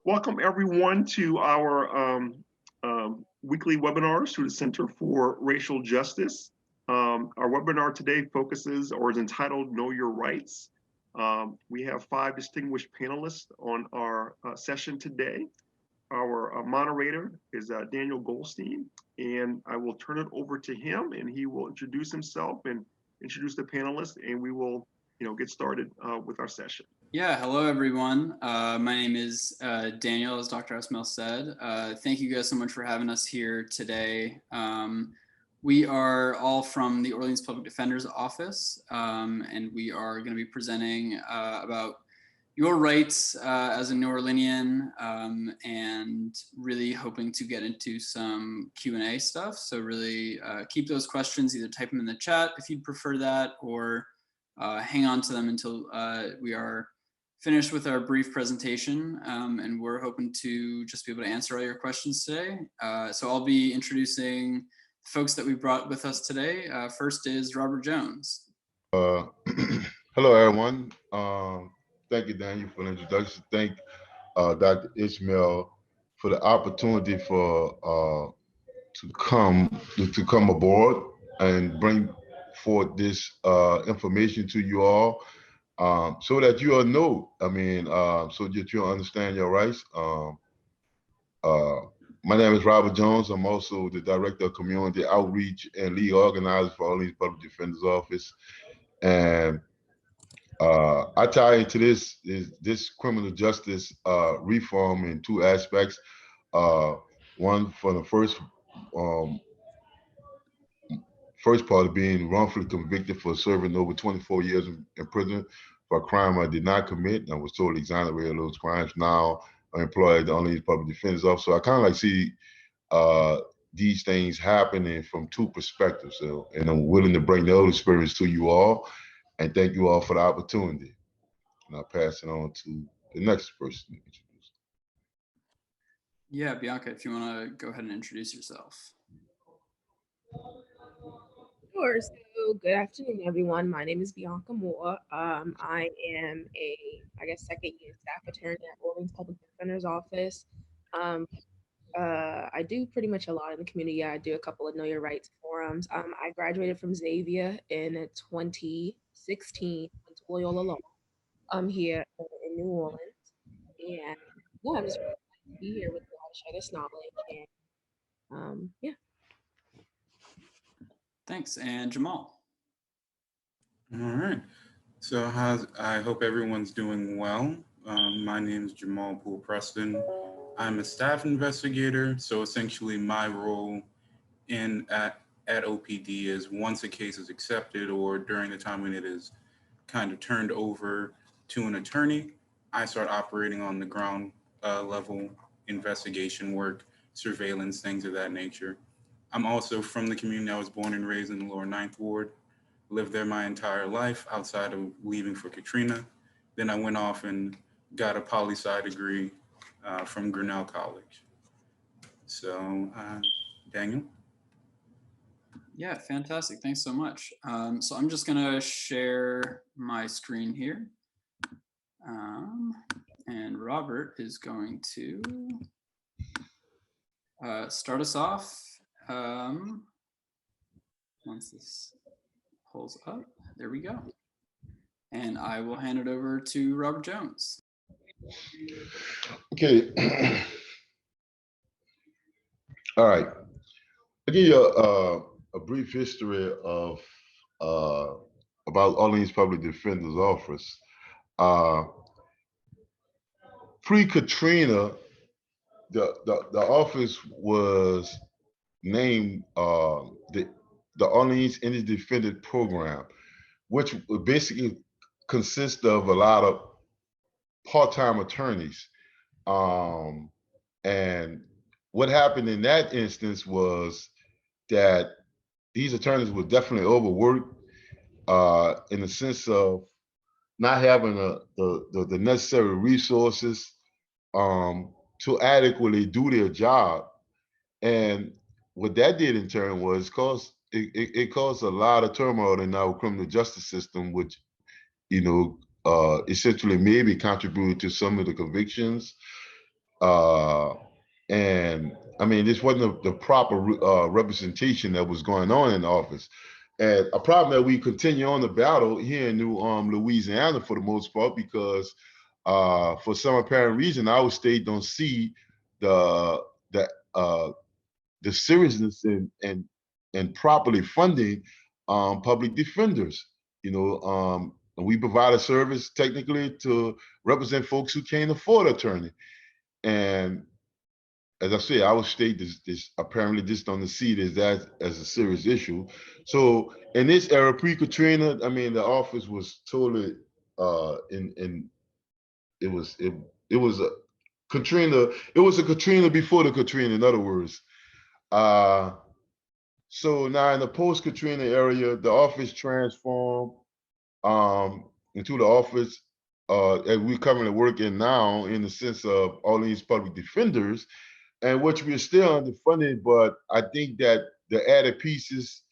Welcome everyone to our weekly webinars through the Center for Racial Justice. Our webinar today focuses or is entitled Know Your Rights. We have 5 distinguished panelists on our session today. Our moderator is Daniel Goldstein, and I will turn it over to him and he will introduce himself and introduce the panelists, and we will get started with our session. Yeah, hello everyone. My name is Daniel, as Dr. Asmel said. Thank you guys so much for having us here today. We are all from the Orleans Public Defender's Office, and we are going to be presenting about your rights as a New Orleanian, and really hoping to get into some Q&A stuff. So really keep those questions, either type them in the chat if you'd prefer that, or hang on to them until we are finished with our brief presentation, and we're hoping to just be able to answer all your questions today. So I'll be introducing folks that we brought with us today. First is Robert Jones. Hello, everyone. Thank you, Daniel, for the introduction. Thank Dr. Ishmael for the opportunity for to come aboard and bring forth this information to you all. So that you all know, so that you'll understand your rights. My name is Robert Jones. I'm also the Director of Community Outreach and Lead Organizer for Orleans Public Defender's Office. And I tie into this criminal justice reform in 2 aspects. One, for the first part of being wrongfully convicted for serving over 24 years in prison for a crime I did not commit. I was totally exonerated of those crimes. Now I'm employed at the Orleans Public Defender's Office. So I kind of like see these things happening from 2 perspectives. So, and I'm willing to bring those experience to you all. And thank you all for the opportunity. And I'll pass it on to the next person to introduce. Yeah, Bianca, if you want to go ahead and introduce yourself. Sure. So good afternoon, everyone. My name is Bianca Moore. I am a, second-year staff attorney at Orleans Public Defender's Office. I do pretty much a lot in the community. I do a couple of Know Your Rights forums. I graduated from Xavier in 2016, went to Loyola Law. I'm here in New Orleans, and yeah, I'm just really glad to be here with you all to share this knowledge. And yeah. Thanks, and Jamal. All right, so I hope everyone's doing well. My name is Jamal Preston. I'm a staff investigator, so essentially my role at OPD is once a case is accepted or during the time when it is kind of turned over to an attorney, I start operating on the ground level investigation work, surveillance, things of that nature. I'm also from the community. I was born and raised in the Lower 9th Ward, lived there my entire life outside of leaving for Katrina. Then I went off and got a poli-sci degree from Grinnell College. So, Daniel? Yeah, fantastic. Thanks so much. So I'm just going to share my screen here. And Robert is going to start us off. Once this pulls up, there we go. And I will hand it over to Robert Jones. Okay. All right. I'll give you a brief history of about Orleans Public Defender's Office. Pre-Katrina, the office was named the Orleans Innocence Defended Program, which basically consists of a lot of part-time attorneys. And what happened in that instance was that these attorneys were definitely overworked in the sense of not having the necessary resources to adequately do their job. And what that did in turn was it caused a lot of turmoil in our criminal justice system, which, essentially maybe contributed to some of the convictions And I mean, this wasn't the proper representation that was going on in the office. And a problem that we continue on the battle here in New Louisiana for the most part, because for some apparent reason, our state don't see the the uh, the seriousness and properly funding public defenders. And we provide a service technically to represent folks who can't afford an attorney. And as I say, our state is apparently just on the seat as that as a serious issue. So in this era, pre-Katrina, I mean, the office was totally in it was a Katrina. It was a Katrina before the Katrina. In other words, so now in the post-Katrina area, the office transformed into the office that we're currently working now in the sense of all these public defenders, and which we're still underfunded. But I think that the added pieces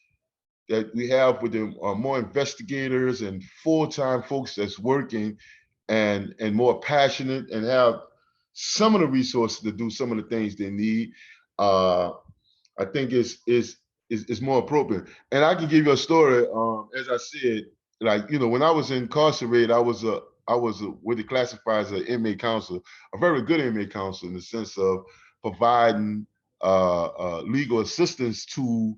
that we have with them are more investigators and full-time folks that's working and more passionate and have some of the resources to do some of the things they need. I think is more appropriate. And I can give you a story. As I said, like when I was incarcerated, I was what they classify as an inmate counselor, a very good inmate counselor in the sense of providing legal assistance to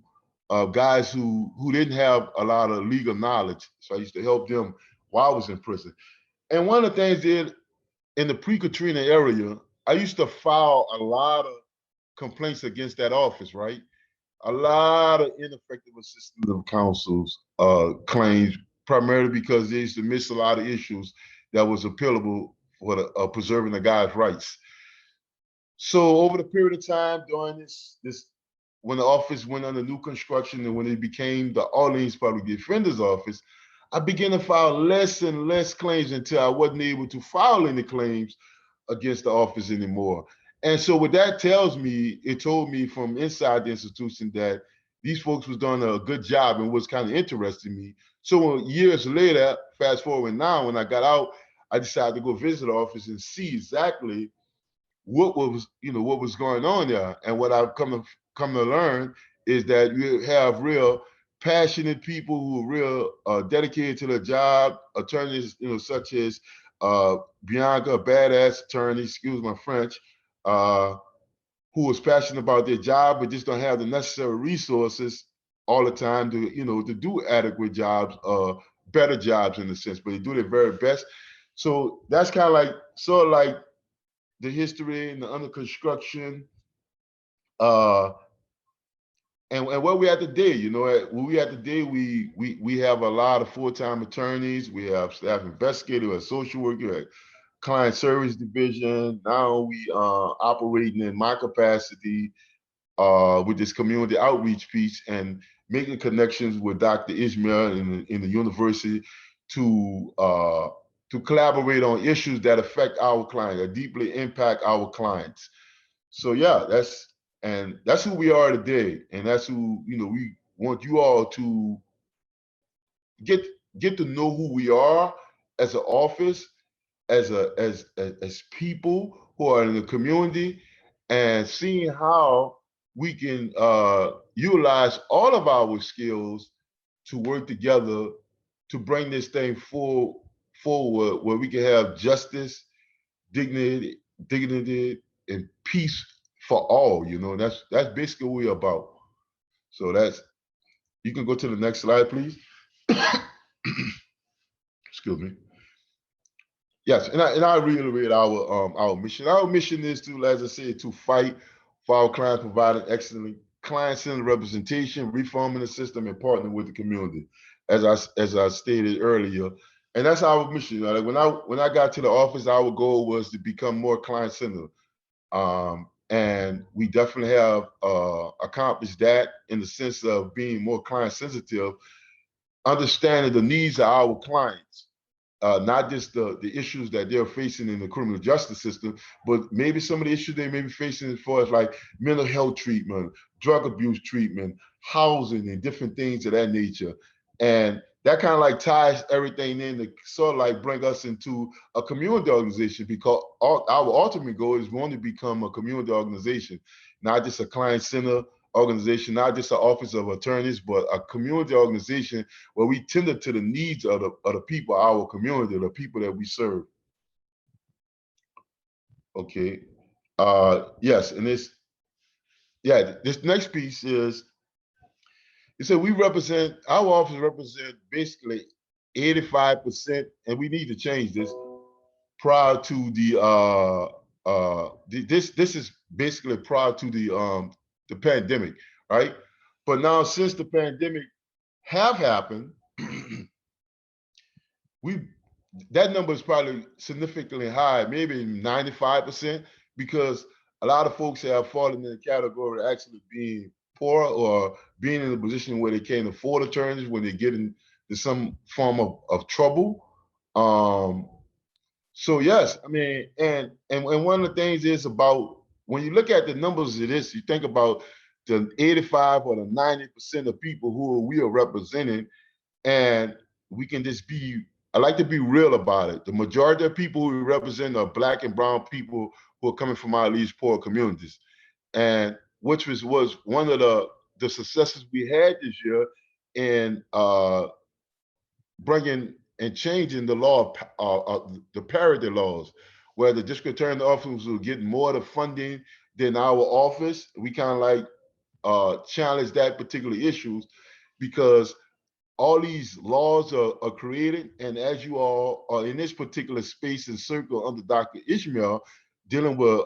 guys who didn't have a lot of legal knowledge. So I used to help them while I was in prison. And one of the things that in the pre-Katrina area, I used to file a lot of complaints against that office, right? A lot of ineffective assistance of counsel's claims, primarily because they used to miss a lot of issues that was appealable for the, preserving the guy's rights. So over the period of time during this when the office went under new construction and when it became the Orleans Public Defender's Office, I began to file less and less claims until I wasn't able to file any claims against the office anymore. And so what that tells me, it told me from inside the institution that these folks was doing a good job and was kind of interesting me. So years later, fast forward now, when I got out, I decided to go visit the office and see exactly what was going on there. And what I've come to learn is that you have real passionate people who are real dedicated to their job, attorneys, such as Bianca, a badass attorney, excuse my French, who was passionate about their job but just don't have the necessary resources all the time to do adequate jobs, better jobs in a sense, but they do their very best. So that's kind of like the history and the under construction, and where we at today. Where we at today, we have a lot of full-time attorneys, we have staff investigators, we have social workers, client service division. Now we operating in my capacity with this community outreach piece and making connections with Dr. Ishmael in the university to collaborate on issues that affect our clients, that deeply impact our clients. So yeah, that's who we are today, and that's who we want you all to get to know who we are as an office, as people who are in the community, and seeing how we can utilize all of our skills to work together to bring this thing forward where we can have justice, dignity, and peace for all. That's basically what we're about. So you can go to the next slide, please. Excuse me. Yes, and I reiterate our mission. Our mission is to, as I said, to fight for our clients, providing excellent client-centered representation, reforming the system, and partnering with the community, as I stated earlier. And that's our mission. Like when I got to the office, our goal was to become more client-centered, and we definitely have accomplished that in the sense of being more client-sensitive, understanding the needs of our clients. Not just the issues that they're facing in the criminal justice system, but maybe some of the issues they may be facing as far as like mental health treatment, drug abuse treatment, housing, and different things of that nature. And that kind of like ties everything in to sort of like bring us into a community organization, because our ultimate goal is we want to become a community organization, not just a client center organization, not just an office of attorneys, but a community organization where we tender to the needs of the people, our community, the people that we serve. Okay. Yes, and this next piece is, it said our office represent basically 85%, and we need to change this, prior to this is basically prior to the pandemic, right? But now since the pandemic have happened, that number is probably significantly high, maybe 95%, because a lot of folks have fallen in the category of actually being poor or being in a position where they can't afford attorneys when they get into some form of trouble. So yes, I mean, and one of the things is about, when you look at the numbers of this, you think about the 85 or the 90% of people who we are representing, and we can just be, I like to be real about it. The majority of people who we represent are Black and brown people who are coming from our least poor communities, and which was one of the successes we had this year in bringing and changing the law, the parity laws, where the district attorney office will get more of the funding than our office. We kind of like challenge that particular issues, because all these laws are created, and as you all are in this particular space and circle under Dr. Ishmael, dealing with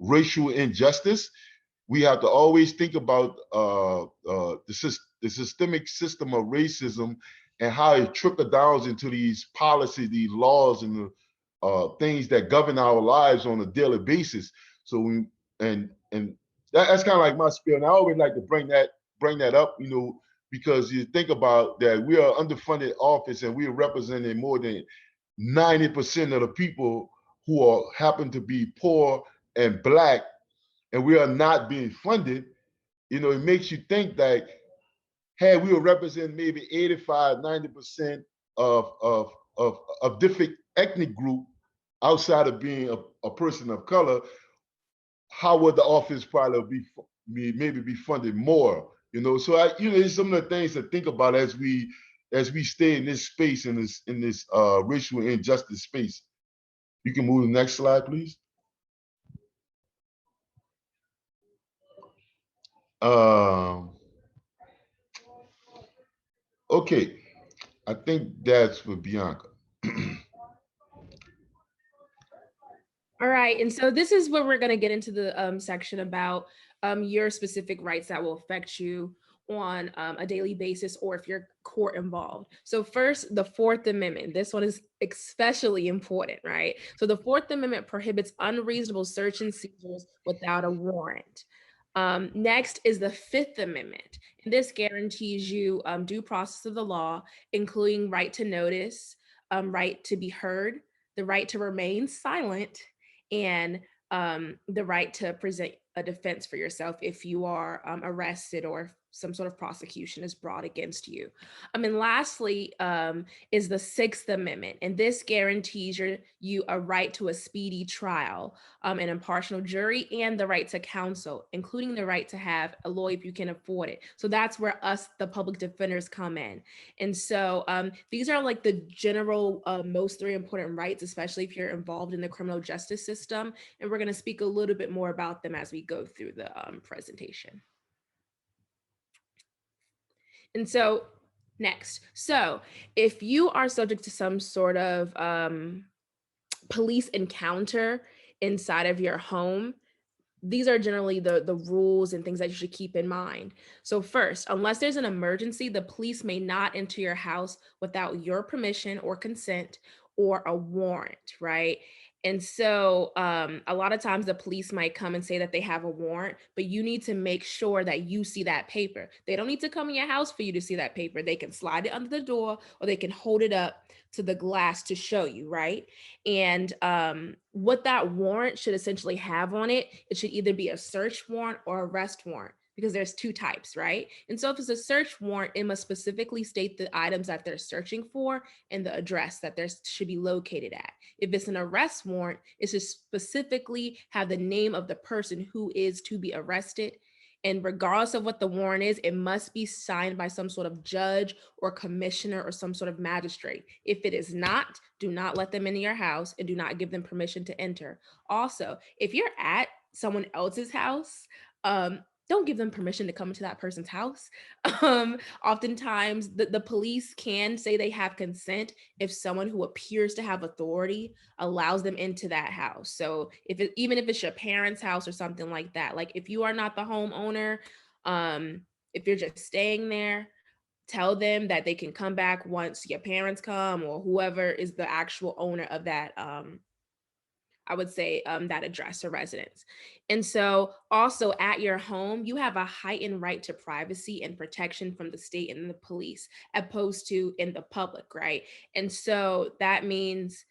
racial injustice, we have to always think about the systemic system of racism and how it trickles down into these policies, these laws, and the things that govern our lives on a daily basis. So that's kind of like my spiel. And I always like to bring that up, because you think about that we are underfunded office, and we are representing more than 90% of the people who happen to be poor and Black, and we are not being funded. It makes you think that, hey, we will represent maybe 85, 90% of different ethnic group outside of being a person of color, how would the office probably be funded more? So it's some of the things to think about as we stay in this space, in this racial injustice space. You can move to the next slide, please. Okay, I think that's for Bianca. All right, and so this is where we're going to get into the section about your specific rights that will affect you on a daily basis, or if you're court involved. So first, the Fourth Amendment. This one is especially important, right? So the Fourth Amendment prohibits unreasonable search and seizures without a warrant. Next is the Fifth Amendment. And this guarantees you due process of the law, including right to notice, right to be heard, the right to remain silent, and the right to present a defense for yourself if you are arrested or some sort of prosecution is brought against you. And lastly is the Sixth Amendment, and this guarantees you a right to a speedy trial, an impartial jury, and the right to counsel, including the right to have a lawyer if you can afford it. So that's where us, the public defenders, come in. And so these are like the general most three important rights, especially if you're involved in the criminal justice system. And we're going to speak a little bit more about them as we go through the presentation. And so next, so if you are subject to some sort of police encounter inside of your home, these are generally the rules and things that you should keep in mind. So first, unless there's an emergency, the police may not enter your house without your permission or consent or a warrant, right? And so a lot of times the police might come and say that they have a warrant, but you need to make sure that you see that paper. They don't need to come in your house for you to see that paper. They can slide it under the door, or they can hold it up to the glass to show you, right? And what that warrant should essentially have on it, it should either be a search warrant or arrest warrant. because there's two types, right? And so if it's a search warrant, it must specifically state the items that they're searching for and the address that they should be located at. If it's an arrest warrant, it should specifically have the name of the person who is to be arrested. And regardless of what the warrant is, it must be signed by some sort of judge or commissioner or some sort of magistrate. If it is not, do not let them into your house and do not give them permission to enter. Also, if you're at someone else's house, don't give them permission to come into that person's house. Oftentimes, the police can say they have consent if someone who appears to have authority allows them into that house. So even if it's your parents' house or something like that, like if you are not the homeowner, if you're just staying there, tell them that they can come back once your parents come or whoever is the actual owner of that I would say that address or residence. And so also at your home, you have a heightened right to privacy and protection from the state and the police, opposed to in the public, right? And so that means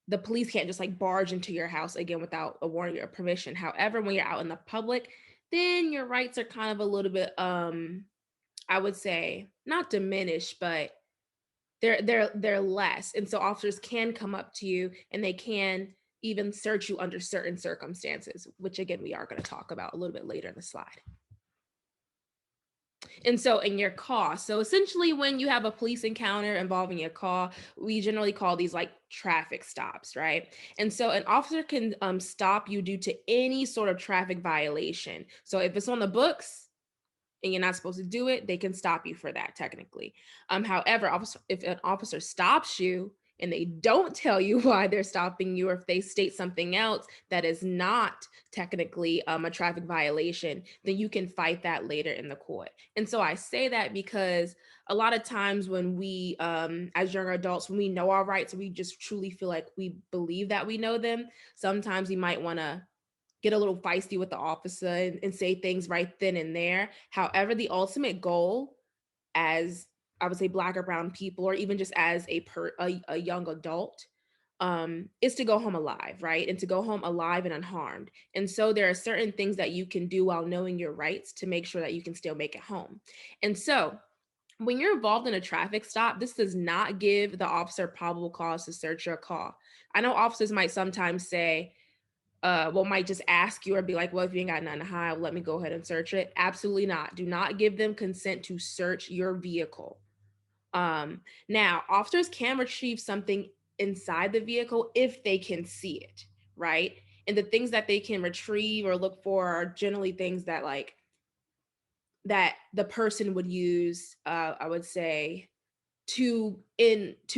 the police can't just like barge into your house again without a warrant or permission. However, when you're out in the public, then your rights are kind of a little bit, I would say not diminished, but they're less. And so officers can come up to you and they can even search you under certain circumstances, which again, we are going to talk about a little bit later in the slide. And so in your car, so essentially when you have a police encounter involving your car, we generally call these like traffic stops, right? And so an officer can stop you due to any sort of traffic violation. So if it's on the books, and you're not supposed to do it, they can stop you for that technically. However, if an officer stops you and they don't tell you why they're stopping you, or if they state something else that is not technically a traffic violation, then you can fight that later in the court. And so I say that because a lot of times when we, as younger adults, when we know our rights, we just truly feel like we believe that we know them. Sometimes we might want to get a little feisty with the officer and say things right then and there. However, the ultimate goal as I would say Black or brown people, or even just as a young adult, is to go home alive, right? And to go home alive and unharmed. And so there are certain things that you can do while knowing your rights to make sure that you can still make it home. And so when you're involved in a traffic stop, this does not give the officer probable cause to search your car. I know officers might sometimes say, might just ask you or be like, well, if you ain't got nothing to hide, let me go ahead and search it. Absolutely not. Do not give them consent to search your vehicle. Now, officers can retrieve something inside the vehicle if they can see it, right? And the things that they can retrieve or look for are generally things that like that the person would use, I would say, to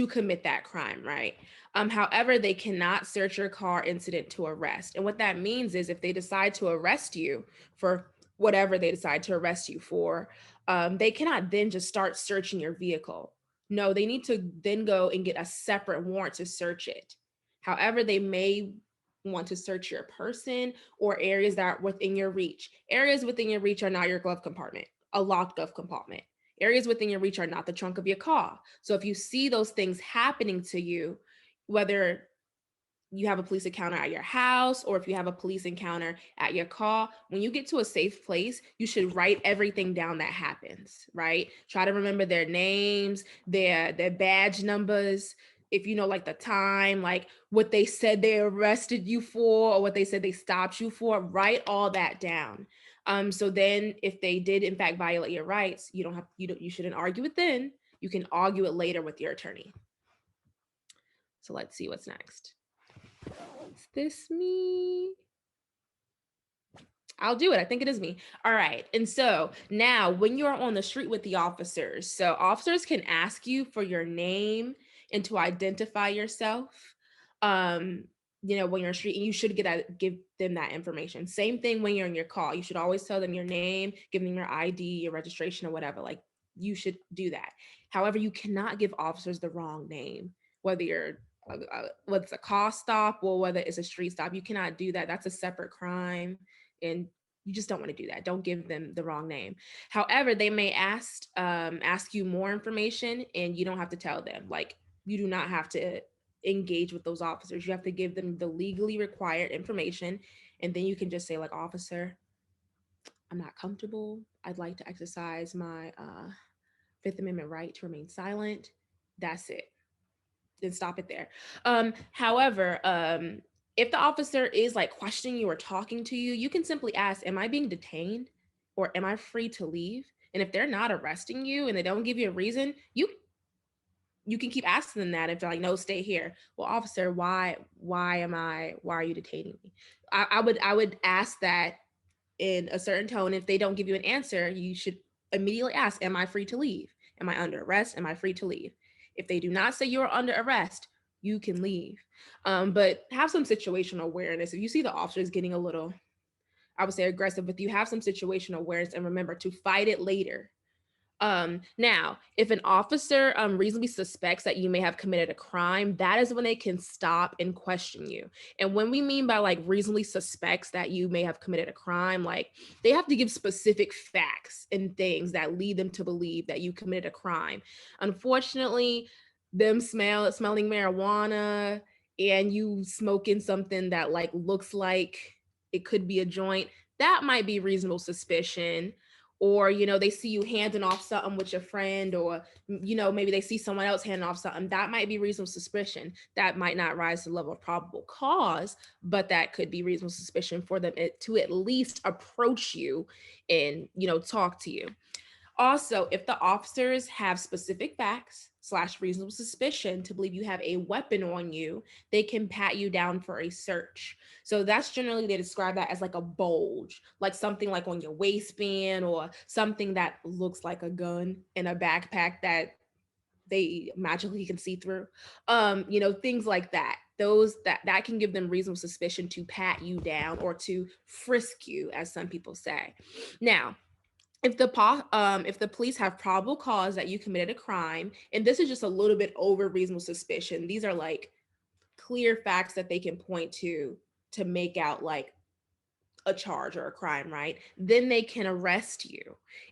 commit that crime, right? However, they cannot search your car incident to arrest. And what that means is if they decide to arrest you for whatever they decide to arrest you for, they cannot then just start searching your vehicle. No, they need to then go and get a separate warrant to search it. However, they may want to search your person or areas that are within your reach. Areas within your reach are not your glove compartment, a locked glove compartment. Areas within your reach are not the trunk of your car. So if you see those things happening to you, whether you have a police encounter at your house or if you have a police encounter at your car, when you get to a safe place, you should write everything down that happens, right? Try to remember their names, their badge numbers. If you know, like the time, like what they said they arrested you for or what they said they stopped you for, write all that down. So then if they did in fact violate your rights, you shouldn't argue it then. You can argue it later with your attorney. So let's see what's next. Is this me? I'll do it. I think it is me. All right. And so now when you're on the street with the officers, so officers can ask you for your name and to identify yourself. When you're on the street, and you should give them that information. Same thing when you're in your car. You should always tell them your name, give them your ID, your registration or whatever. Like you should do that. However, you cannot give officers the wrong name, whether it's a car stop or whether it's a street stop. You cannot do that. That's a separate crime. And you just don't want to do that. Don't give them the wrong name. However, they may ask you more information and you don't have to tell them. Like you do not have to engage with those officers. You have to give them the legally required information. And then you can just say like, officer, I'm not comfortable. I'd like to exercise my Fifth Amendment right to remain silent. That's it. Then stop it there. However, if the officer is like questioning you or talking to you, you can simply ask, am I being detained or am I free to leave? And if they're not arresting you and they don't give you a reason, you can keep asking them that. If they're like, no, stay here. Well, officer, why are you detaining me? I would ask that in a certain tone. If they don't give you an answer, you should immediately ask, am I free to leave? Am I under arrest? Am I free to leave? If they do not say you're under arrest, you can leave. But have some situational awareness. If you see the officers getting a little, I would say, aggressive with you, have some situational awareness and remember to fight it later. Now, if an officer reasonably suspects that you may have committed a crime, that is when they can stop and question you. And when we mean by like reasonably suspects that you may have committed a crime, like they have to give specific facts and things that lead them to believe that you committed a crime. Unfortunately, them smelling marijuana and you smoking something that like looks like it could be a joint, that might be reasonable suspicion. Or, you know, they see you handing off something with your friend, or, you know, maybe they see someone else handing off something. That might be reasonable suspicion. That might not rise to the level of probable cause, but that could be reasonable suspicion for them to at least approach you and, you know, talk to you. Also, if the officers have specific facts / reasonable suspicion to believe you have a weapon on you, they can pat you down for a search. So that's generally, they describe that as like a bulge, like something like on your waistband or something that looks like a gun in a backpack that they magically can see through. You know, things like that. Those that can give them reasonable suspicion to pat you down or to frisk you, as some people say. Now, if the police have probable cause that you committed a crime, and this is just a little bit over reasonable suspicion, these are like clear facts that they can point to make out like a charge or a crime, right? Then they can arrest you.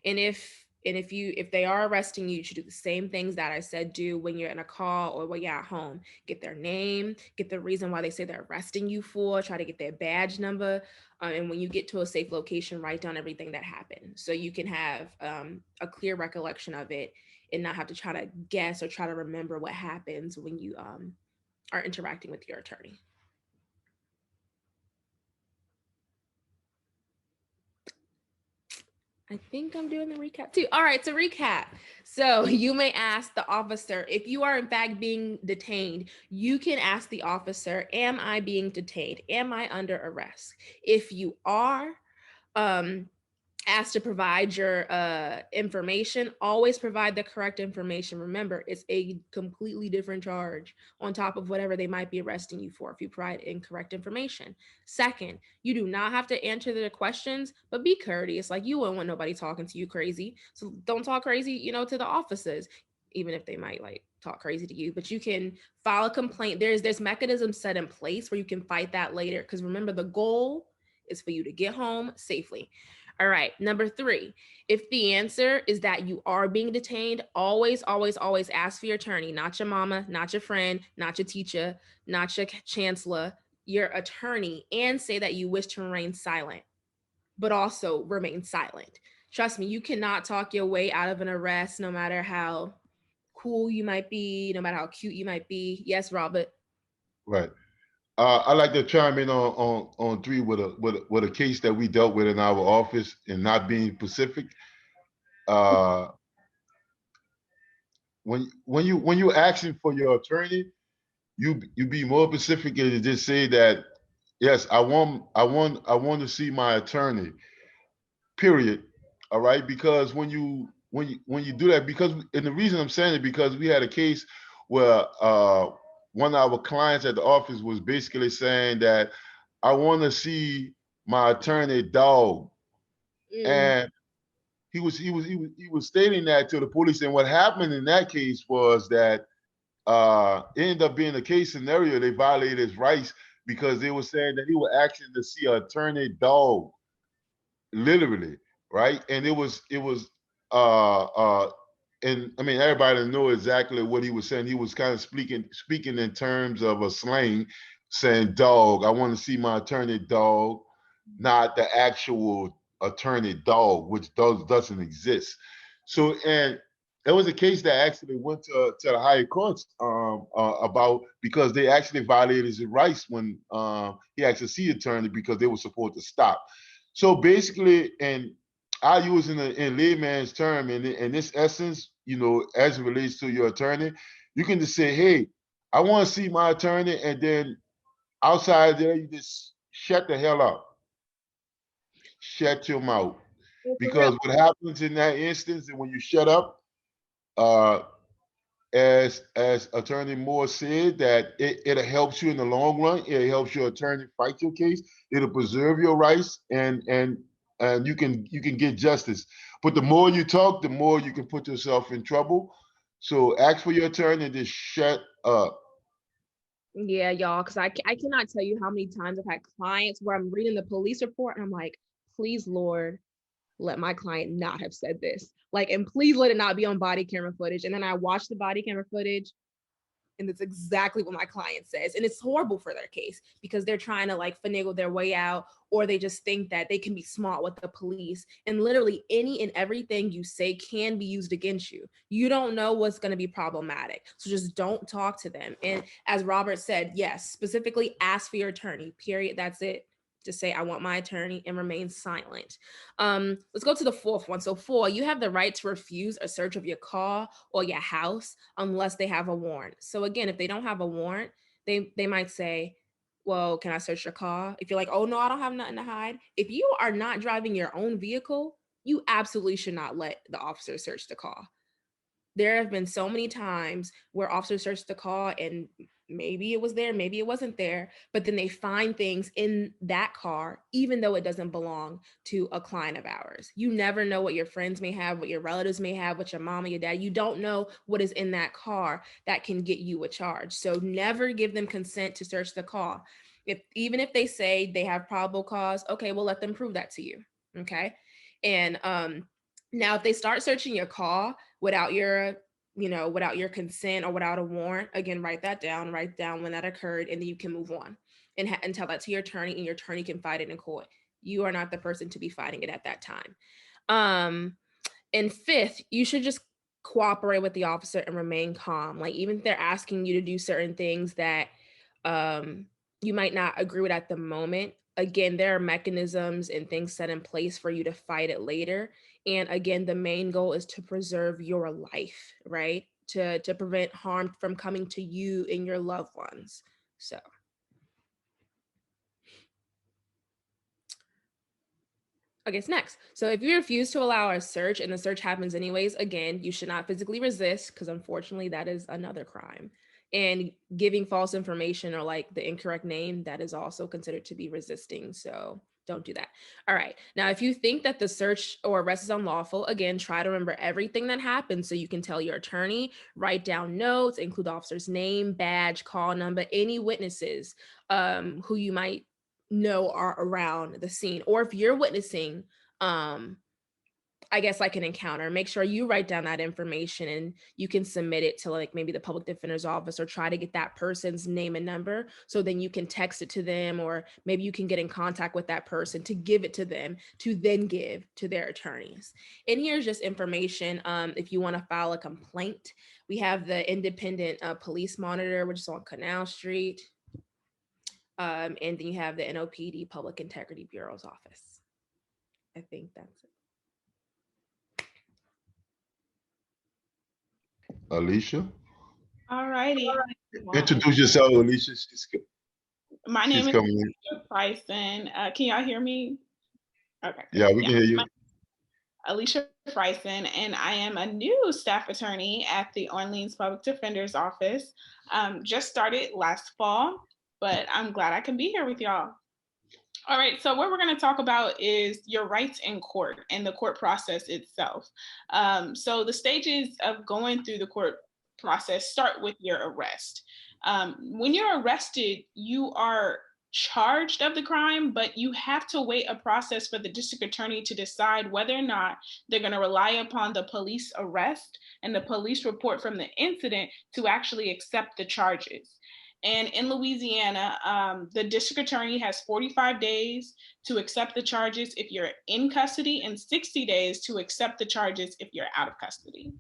And if they are arresting you, you should do the same things that I said do when you're in a call or when you're at home. Get their name, get the reason why they say they're arresting you for, try to get their badge number. And when you get to a safe location, write down everything that happened so you can have a clear recollection of it and not have to try to guess or try to remember what happens when you are interacting with your attorney. I think I'm doing the recap too. All right, to recap. So you may ask the officer, if you are in fact being detained, you can ask the officer, am I being detained? Am I under arrest? If you are asked to provide your information, always provide the correct information. Remember, it's a completely different charge on top of whatever they might be arresting you for if you provide incorrect information. Second, you do not have to answer their questions, but be courteous. Like, you wouldn't want nobody talking to you crazy. So don't talk crazy, you know, to the officers, even if they might like talk crazy to you. But you can file a complaint. There's mechanisms set in place where you can fight that later. Because remember, the goal is for you to get home safely. All right, number 3, if the answer is that you are being detained, always ask for your attorney, not your mama, not your friend, not your teacher, not your chancellor, your attorney, and say that you wish to remain silent, but also remain silent. Trust me, you cannot talk your way out of an arrest, no matter how cool you might be, no matter how cute you might be. Yes, Robert? Right. I'd like to chime in on 3 with a case that we dealt with in our office, and not being specific. When you're asking for your attorney, you be more specific and just say that, yes, I want to see my attorney. Period. All right, because when you do that, because, and the reason I'm saying it, because we had a case where one of our clients at the office was basically saying that, I want to see my attorney dog. And he was stating that to the police. And what happened in that case was that it ended up being a case scenario. They violated his rights because they were saying that he was asking to see an attorney dog, literally, right? And it was and I mean, everybody know exactly what he was saying. He was kind of speaking in terms of a slang, saying dog. I want to see my attorney dog, not the actual attorney dog, which doesn't exist. So, and there was a case that actually went to the higher courts about, because they actually violated his rights when he asked to see attorney because they were supposed to stop. So basically, and I use in layman's term, in this essence, you know, as it relates to your attorney, you can just say, hey, I want to see my attorney, and then outside there, you just shut the hell up. Shut your mouth. Because what happens in that instance, and when you shut up, as Attorney Moore said, that it helps you in the long run. It helps your attorney fight your case. It'll preserve your rights, and you can get justice. But the more you talk, the more you can put yourself in trouble. So ask for your attorney and just shut up. Yeah, y'all, because I cannot tell you how many times I've had clients where I'm reading the police report and I'm like, please, Lord, let my client not have said this. Like, and please let it not be on body camera footage. And then I watch the body camera footage and it's exactly what my client says. And it's horrible for their case because they're trying to like finagle their way out, or they just think that they can be smart with the police. And literally any and everything you say can be used against you. You don't know what's going to be problematic. So just don't talk to them. And as Robert said, yes, specifically ask for your attorney, period. That's it. Just say, I want my attorney, and remain silent. Let's go to the fourth one. So 4, you have the right to refuse a search of your car or your house unless they have a warrant. So again, if they don't have a warrant, they might say, well, can I search your car? If you're like, oh no, I don't have nothing to hide. If you are not driving your own vehicle, you absolutely should not let the officer search the car. There have been so many times where officers search the car and maybe it was there, maybe it wasn't there, but then they find things in that car, even though it doesn't belong to a client of ours. You never know what your friends may have, what your relatives may have, what your mom or your dad, you don't know what is in that car that can get you a charge. So never give them consent to search the car. Even if they say they have probable cause, okay, well, let them prove that to you, okay? And now if they start searching your car without your consent or without a warrant, again, write down when that occurred, and then you can move on and tell that to your attorney, and your attorney can fight it in court. You are not the person to be fighting it at that time. And 5th, you should just cooperate with the officer and remain calm. Like, even if they're asking you to do certain things that you might not agree with at the moment, again, there are mechanisms and things set in place for you to fight it later. And again, the main goal is to preserve your life, right? To prevent harm from coming to you and your loved ones. So. Okay, so next. So if you refuse to allow a search and the search happens anyways, again, you should not physically resist, because unfortunately that is another crime. And giving false information or like the incorrect name, that is also considered to be resisting. So don't do that. All right. Now, if you think that the search or arrest is unlawful, again, try to remember everything that happened so you can tell your attorney, write down notes, include the officer's name, badge, call number, any witnesses who you might know are around the scene. Or if you're witnessing, I guess like an encounter, make sure you write down that information and you can submit it to like maybe the public defender's office, or try to get that person's name and number. So then you can text it to them, or maybe you can get in contact with that person to give it to them to then give to their attorneys. And here's just information. If you want to file a complaint, we have the independent police monitor, which is on Canal Street. And then you have the NOPD Public Integrity Bureau's office. I think that's it. Alicia? All righty. Introduce yourself, Alicia. My name is Alicia Frison. Can y'all hear me? Okay. Yeah, we can hear you. Alicia Frison, and I am a new staff attorney at the Orleans Public Defender's Office. Just started last fall, but I'm glad I can be here with y'all. All right, so what we're going to talk about is your rights in court and the court process itself. So the stages of going through the court process start with your arrest. When you're arrested, you are charged of the crime, but you have to wait a process for the district attorney to decide whether or not they're going to rely upon the police arrest and the police report from the incident to actually accept the charges. And in Louisiana, the district attorney has 45 days to accept the charges if you're in custody and 60 days to accept the charges if you're out of custody.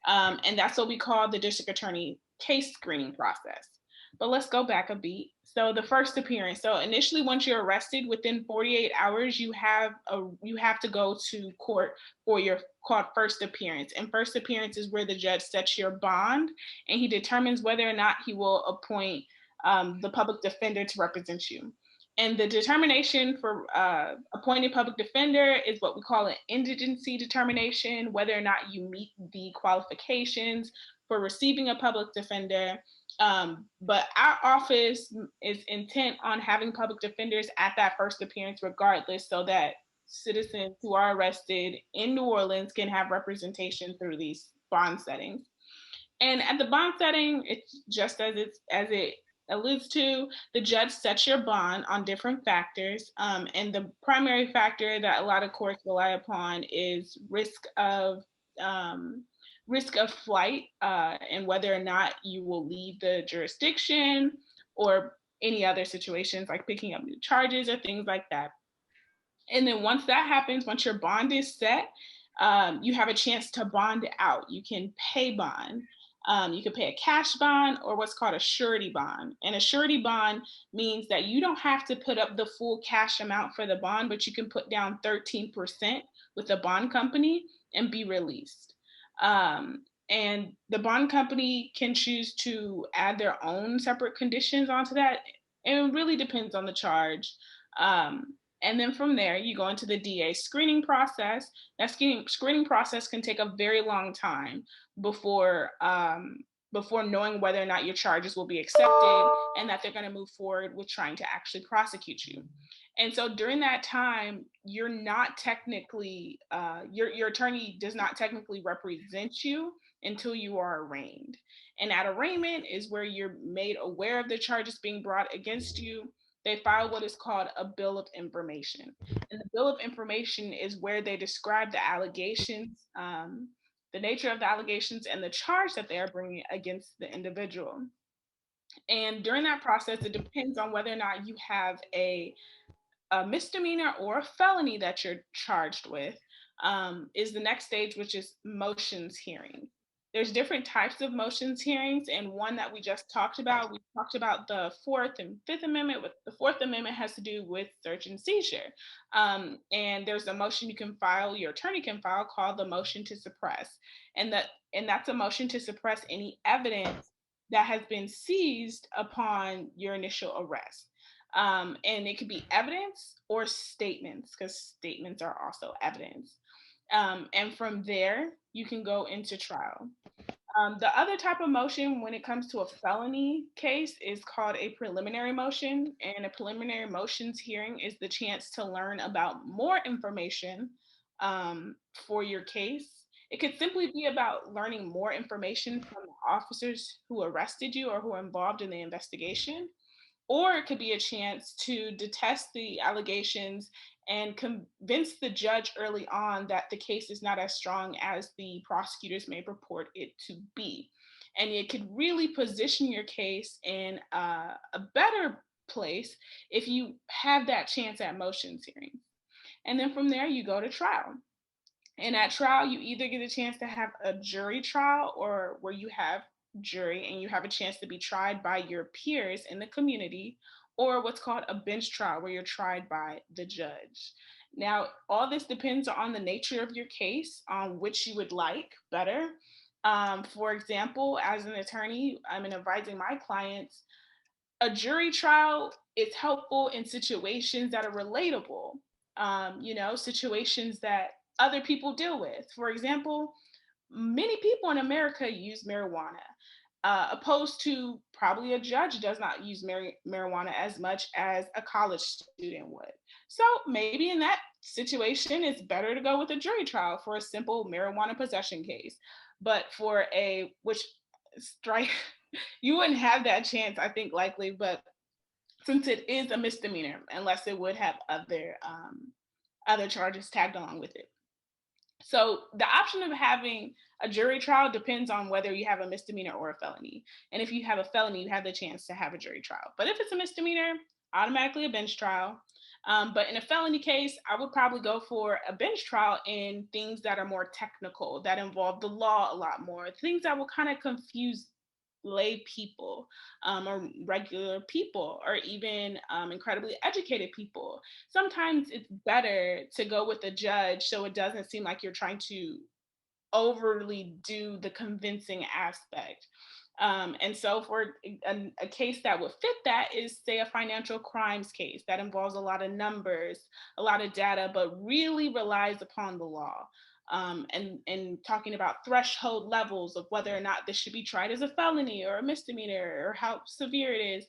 And that's what we call the district attorney case screening process. But let's go back a beat. So the first appearance. So initially, once you're arrested, within 48 hours, you have to go to court for your called first appearance. And first appearance is where the judge sets your bond, and he determines whether or not he will appoint the public defender to represent you. And the determination for appointing public defender is what we call an indigency determination, whether or not you meet the qualifications for receiving a public defender. But our office is intent on having public defenders at that first appearance regardless, so that citizens who are arrested in New Orleans can have representation through these bond settings. And at the bond setting, it's just as it alludes to, the judge sets your bond on different factors. And the primary factor that a lot of courts rely upon is risk of flight and whether or not you will leave the jurisdiction, or any other situations like picking up new charges or things like that. And then once that happens, once your bond is set, you have a chance to bond out. You can pay bond. You can pay a cash bond or what's called a surety bond. And a surety bond means that you don't have to put up the full cash amount for the bond, but you can put down 13% with the bond company and be released. And the bond company can choose to add their own separate conditions onto that. And it really depends on the charge. And then from there, you go into the DA screening process. That screening process can take a very long time before knowing whether or not your charges will be accepted and that they're going to move forward with trying to actually prosecute you. And so during that time, you're not technically, your attorney does not technically represent you until you are arraigned. And at arraignment is where you're made aware of the charges being brought against you. They file what is called a bill of information. And the bill of information is where they describe the allegations, the nature of the allegations, and the charge that they are bringing against the individual. And during that process, it depends on whether or not you have a misdemeanor or a felony that you're charged with, is the next stage, which is motions hearing. There's different types of motions hearings, and one that we talked about the Fourth and Fifth Amendment. With the Fourth Amendment has to do with search and seizure. And there's a motion your attorney can file called the motion to suppress. And that's a motion to suppress any evidence that has been seized upon your initial arrest. And it could be evidence or statements, because statements are also evidence. And from there, you can go into trial. The other type of motion when it comes to a felony case is called a preliminary motion. And a preliminary motions hearing is the chance to learn about more information for your case. It could simply be about learning more information from the officers who arrested you or who are involved in the investigation. Or it could be a chance to detest the allegations and convince the judge early on that the case is not as strong as the prosecutors may purport it to be. And it could really position your case in a better place if you have that chance at motions hearings. And then from there, you go to trial. And at trial, you either get a chance to have a jury trial, or where you have jury and you have a chance to be tried by your peers in the community, or what's called a bench trial, where you're tried by the judge. Now, all this depends on the nature of your case, on which you would like better. For example, as an attorney, I'm advising my clients, a jury trial is helpful in situations that are relatable, situations that other people deal with. For example, many people in America use marijuana, opposed to probably a judge does not use marijuana as much as a college student would. So maybe in that situation, it's better to go with a jury trial for a simple marijuana possession case. But for you wouldn't have that chance, I think, likely, but since it is a misdemeanor, unless it would have other charges tagged along with it. So the option of having A jury trial depends on whether you have a misdemeanor or a felony. And if you have a felony, you have the chance to have a jury trial. But if it's a misdemeanor, automatically a bench trial. But in a felony case, I would probably go for a bench trial in things that are more technical, that involve the law a lot more, things that will kind of confuse lay people or regular people or even incredibly educated people. Sometimes it's better to go with a judge so it doesn't seem like you're trying to overly do the convincing aspect. And so for a case that would fit that is, say, a financial crimes case that involves a lot of numbers, a lot of data, but really relies upon the law. And talking about threshold levels of whether or not this should be tried as a felony or a misdemeanor or how severe it is.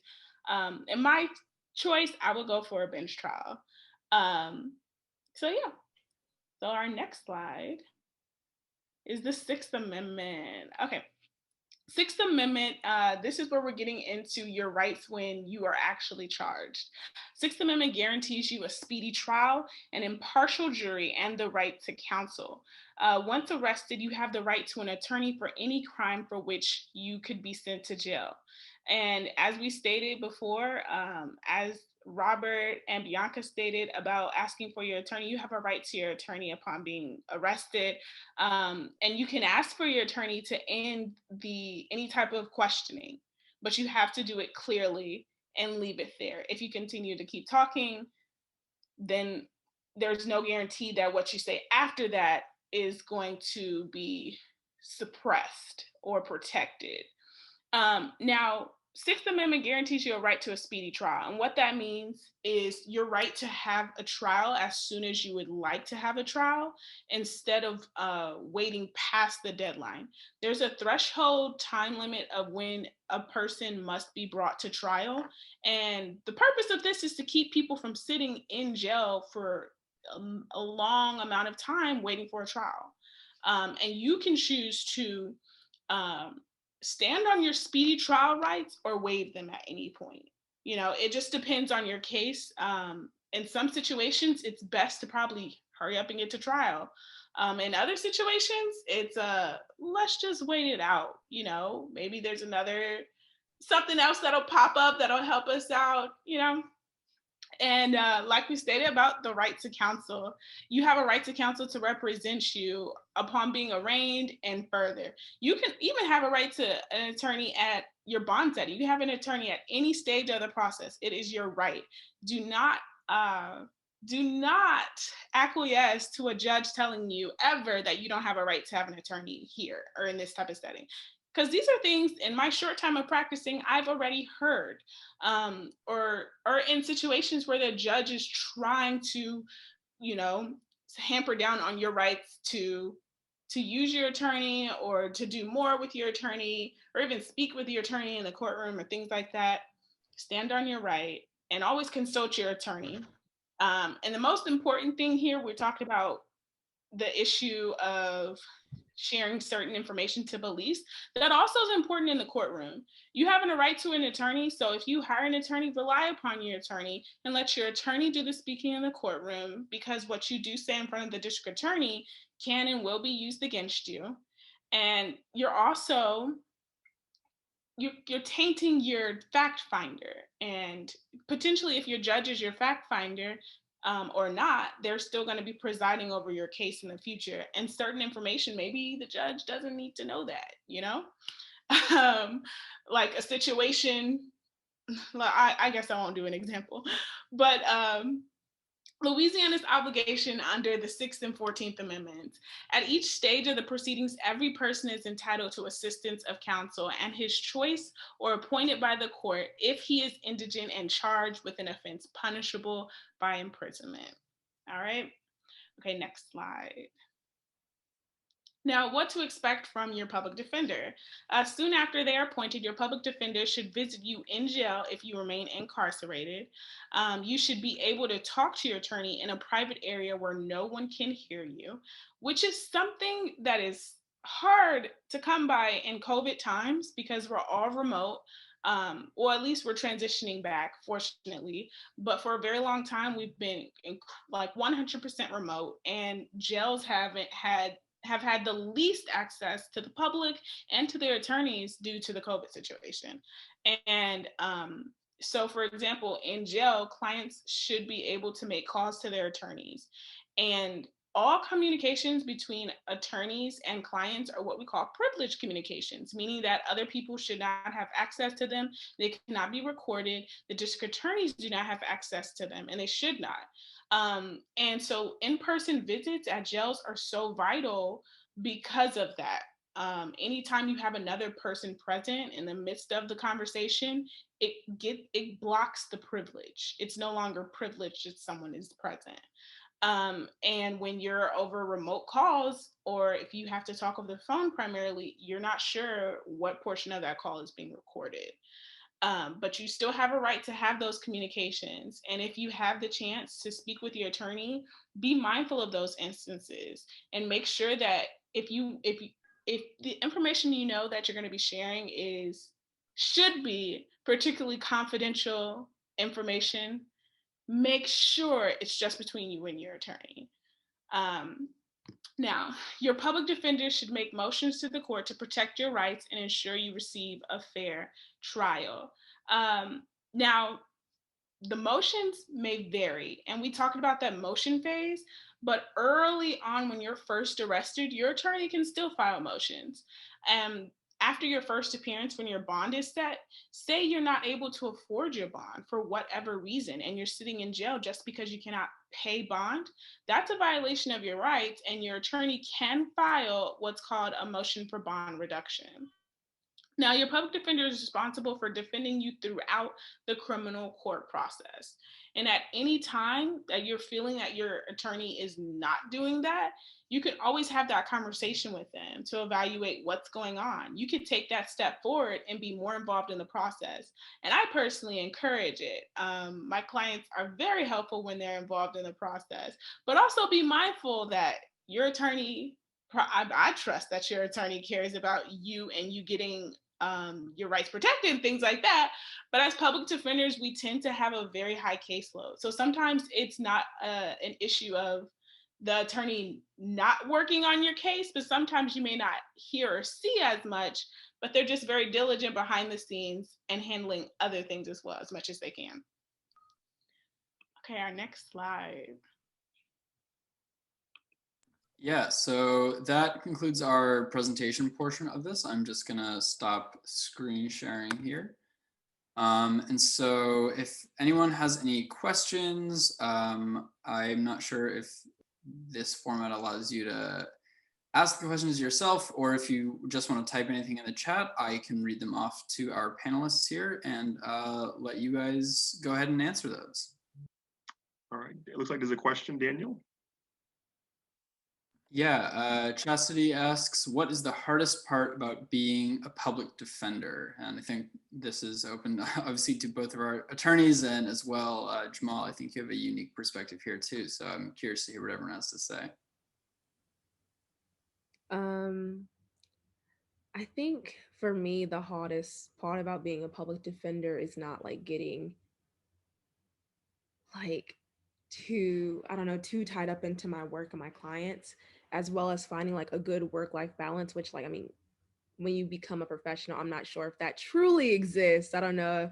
In my choice, I would go for a bench trial. So yeah, so our next slide is the Sixth Amendment. Okay. Sixth Amendment, this is where we're getting into your rights when you are actually charged. Sixth Amendment guarantees you a speedy trial, an impartial jury, and the right to counsel. Once arrested, you have the right to an attorney for any crime for which you could be sent to jail. And as we stated before, as Robert and Bianca stated about asking for your attorney, you have a right to your attorney upon being arrested. And you can ask for your attorney to end any type of questioning, but you have to do it clearly and leave it there. If you continue to keep talking, then there's no guarantee that what you say after that is going to be suppressed or protected. Now, Sixth Amendment guarantees you a right to a speedy trial. And what that means is your right to have a trial as soon as you would like to have a trial, instead of waiting past the deadline. There's a threshold time limit of when a person must be brought to trial. And the purpose of this is to keep people from sitting in jail for a long amount of time waiting for a trial. And you can choose to stand on your speedy trial rights or waive them at any point. It just depends on your case. In some situations, it's best to probably hurry up and get to trial. In other situations, it's let's just wait it out. Maybe there's something else that'll pop up that'll help us out, And like we stated about the right to counsel, you have a right to counsel to represent you upon being arraigned and further. You can even have a right to an attorney at your bond setting. You can have an attorney at any stage of the process. It is your right. Do not acquiesce to a judge telling you ever that you don't have a right to have an attorney here or in this type of setting. Because these are things in my short time of practicing I've already heard, or in situations where the judge is trying to, hamper down on your rights to use your attorney or to do more with your attorney or even speak with your attorney in the courtroom or things like that. Stand on your right and always consult your attorney. And the most important thing here, we're talking about the issue of sharing certain information to police. That also is important in the courtroom. You have a right to an attorney. So if you hire an attorney, rely upon your attorney and let your attorney do the speaking in the courtroom, because what you do say in front of the district attorney can and will be used against you. And you're also, you're tainting your fact finder. And potentially if your judge is your fact finder, or not, they're still going to be presiding over your case in the future. And certain information, maybe the judge doesn't need to know that, like a situation, I guess I won't do an example, but Louisiana's obligation under the 6th and 14th Amendments. At each stage of the proceedings, every person is entitled to assistance of counsel and his choice or appointed by the court if he is indigent and charged with an offense punishable by imprisonment. All right. Okay, next slide. Now, what to expect from your public defender. Soon after they are appointed, your public defender should visit you in jail if you remain incarcerated. You should be able to talk to your attorney in a private area where no one can hear you, which is something that is hard to come by in COVID times because we're all remote. Or at least we're transitioning back, fortunately. But for a very long time, we've been like 100% remote, and jails have had the least access to the public and to their attorneys due to the COVID situation. And so, for example, in jail, clients should be able to make calls to their attorneys. And all communications between attorneys and clients are what we call privileged communications, meaning that other people should not have access to them. They cannot be recorded. The district attorneys do not have access to them, and they should not. And so in-person visits at jails are so vital because of that. Anytime you have another person present in the midst of the conversation, it blocks the privilege. It's no longer privileged if someone is present. And when you're over remote calls, or if you have to talk over the phone primarily, you're not sure what portion of that call is being recorded. But you still have a right to have those communications. And if you have the chance to speak with your attorney, be mindful of those instances and make sure that if the information you know that you're going to be sharing should be particularly confidential information, make sure it's just between you and your attorney. Now, your public defender should make motions to the court to protect your rights and ensure you receive a fair trial. Now, the motions may vary, and we talked about that motion phase, but early on when you're first arrested, your attorney can still file motions. After your first appearance, when your bond is set, say you're not able to afford your bond for whatever reason, and you're sitting in jail just because you cannot pay bond, that's a violation of your rights, and your attorney can file what's called a motion for bond reduction. Now, your public defender is responsible for defending you throughout the criminal court process. And at any time that you're feeling that your attorney is not doing that, you can always have that conversation with them to evaluate what's going on. You could take that step forward and be more involved in the process. And I personally encourage it. My clients are very helpful when they're involved in the process, but also be mindful that your attorney, I trust that your attorney cares about you and you getting your rights protected and things like that. But as public defenders, we tend to have a very high caseload. So sometimes it's not an issue of the attorney not working on your case, but sometimes you may not hear or see as much, but they're just very diligent behind the scenes and handling other things as well, as much as they can. Okay, our next slide. Yeah, so that concludes our presentation portion of this. I'm just gonna stop screen sharing here. And so if anyone has any questions, I'm not sure if this format allows you to ask the questions yourself, or if you just want to type anything in the chat, I can read them off to our panelists here and let you guys go ahead and answer those. All right, it looks like there's a question, Daniel. Yeah, Chastity asks, what is the hardest part about being a public defender? And I think this is open, obviously, to both of our attorneys and as well, Jamal, I think you have a unique perspective here too. So I'm curious to hear what everyone has to say. I think for me, the hardest part about being a public defender is not like getting like too tied up into my work and my clients, as well as finding like a good work-life balance, which like, I mean, when you become a professional, I'm not sure if that truly exists. I don't know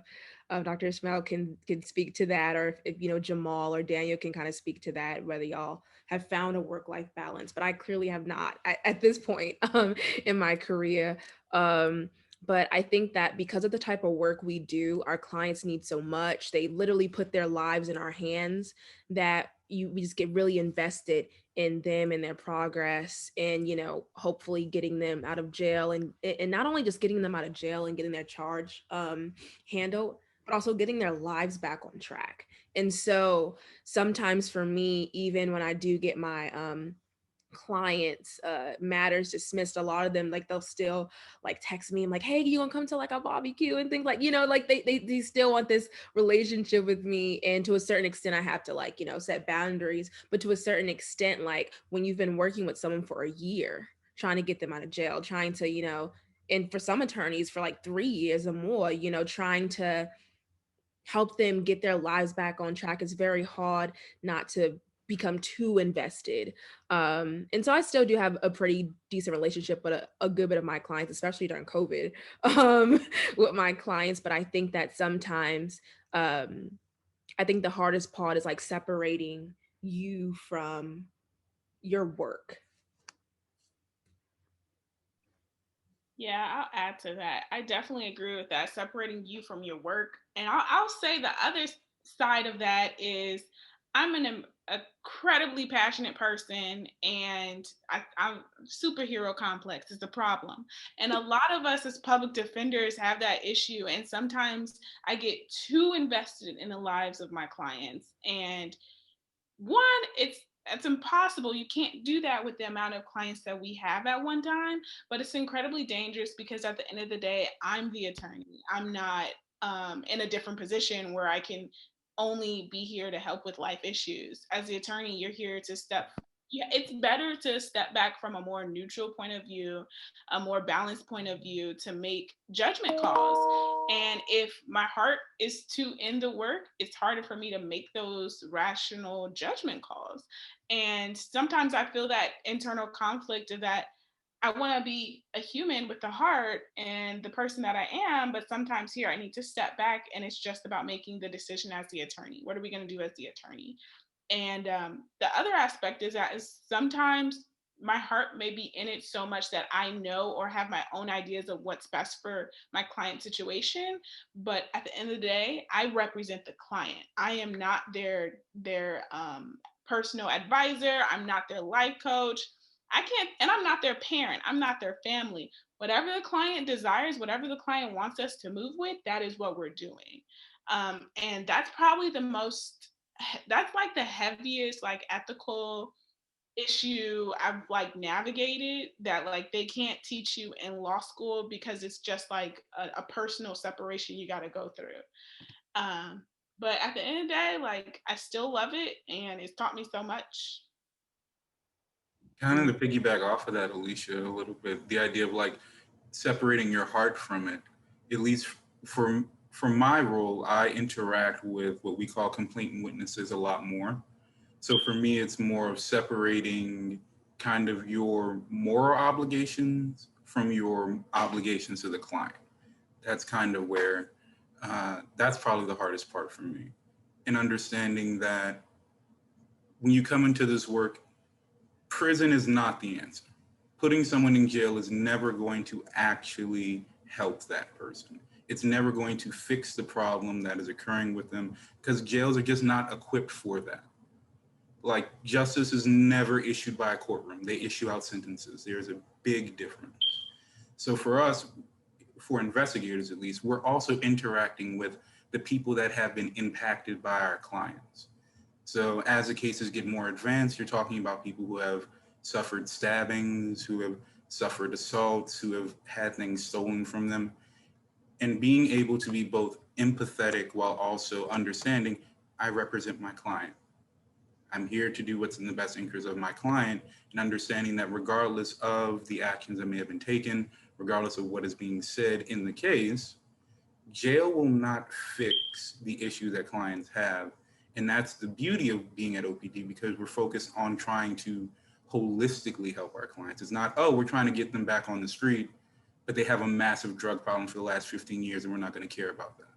if Dr. Ismail can speak to that, or if you know, Jamal or Daniel can kind of speak to that, whether y'all have found a work-life balance, but I clearly have not at this point in my career. But I think that because of the type of work we do, our clients need so much. They literally put their lives in our hands that we just get really invested in them and their progress, and you know, hopefully getting them out of jail, and not only just getting them out of jail and getting their charge handled, but also getting their lives back on track. And so sometimes for me, even when I do get my clients matters dismissed, a lot of them, like they'll still like text me, I'm like, hey, you gonna come to like a barbecue and things, like, you know, like they still want this relationship with me. And to a certain extent I have to, like, you know, set boundaries, but to a certain extent, like when you've been working with someone for a year trying to get them out of jail, trying to, you know, and for some attorneys for like 3 years or more, you know, trying to help them get their lives back on track, it's very hard not to become too invested. And so I still do have a pretty decent relationship with a good bit of my clients, especially during COVID, with my clients. But I think that sometimes, I think the hardest part is like separating you from your work. Yeah, I'll add to that. I definitely agree with that, separating you from your work. And I'll say the other side of that is I'm an incredibly passionate person, and I'm superhero complex is the problem. And a lot of us as public defenders have that issue. And sometimes I get too invested in the lives of my clients. And one, it's impossible. You can't do that with the amount of clients that we have at one time, but it's incredibly dangerous because at the end of the day, I'm the attorney. I'm not in a different position where I can only be here to help with life issues. As the attorney, you're here to yeah, it's better to step back from a more neutral point of view, a more balanced point of view to make judgment calls. And if my heart is too in the work, it's harder for me to make those rational judgment calls. And sometimes I feel that internal conflict of that I want to be a human with a heart and the person that I am, but sometimes here I need to step back and it's just about making the decision as the attorney. What are we going to do as the attorney? And the other aspect is that is sometimes my heart may be in it so much that I know or have my own ideas of what's best for my client situation. But at the end of the day, I represent the client. I am not their personal advisor. I'm not their life coach. I can't, and I'm not their parent. I'm not their family. Whatever the client desires, whatever the client wants us to move with, that is what we're doing. And that's probably that's like the heaviest like ethical issue I've like navigated that like they can't teach you in law school because it's just like a personal separation you got to go through. But at the end of the day, like I still love it and it's taught me so much. Kind of to piggyback off of that, Alicia, a little bit, the idea of like separating your heart from it, at least for my role, I interact with what we call complainant witnesses a lot more. So for me, it's more of separating kind of your moral obligations from your obligations to the client. That's kind of where, that's probably the hardest part for me. And understanding that when you come into this work, prison is not the answer. Putting someone in jail is never going to actually help that person. It's never going to fix the problem that is occurring with them because jails are just not equipped for that. Like justice is never issued by a courtroom. They issue out sentences. There's a big difference. So for us, for investigators at least, we're also interacting with the people that have been impacted by our clients. So as the cases get more advanced, you're talking about people who have suffered stabbings, who have suffered assaults, who have had things stolen from them. And being able to be both empathetic while also understanding, I represent my client. I'm here to do what's in the best interest of my client, and understanding that regardless of the actions that may have been taken, regardless of what is being said in the case, jail will not fix the issue that clients have. And that's the beauty of being at OPD, because we're focused on trying to holistically help our clients. It's not, oh, we're trying to get them back on the street, but they have a massive drug problem for the last 15 years and we're not going to care about that.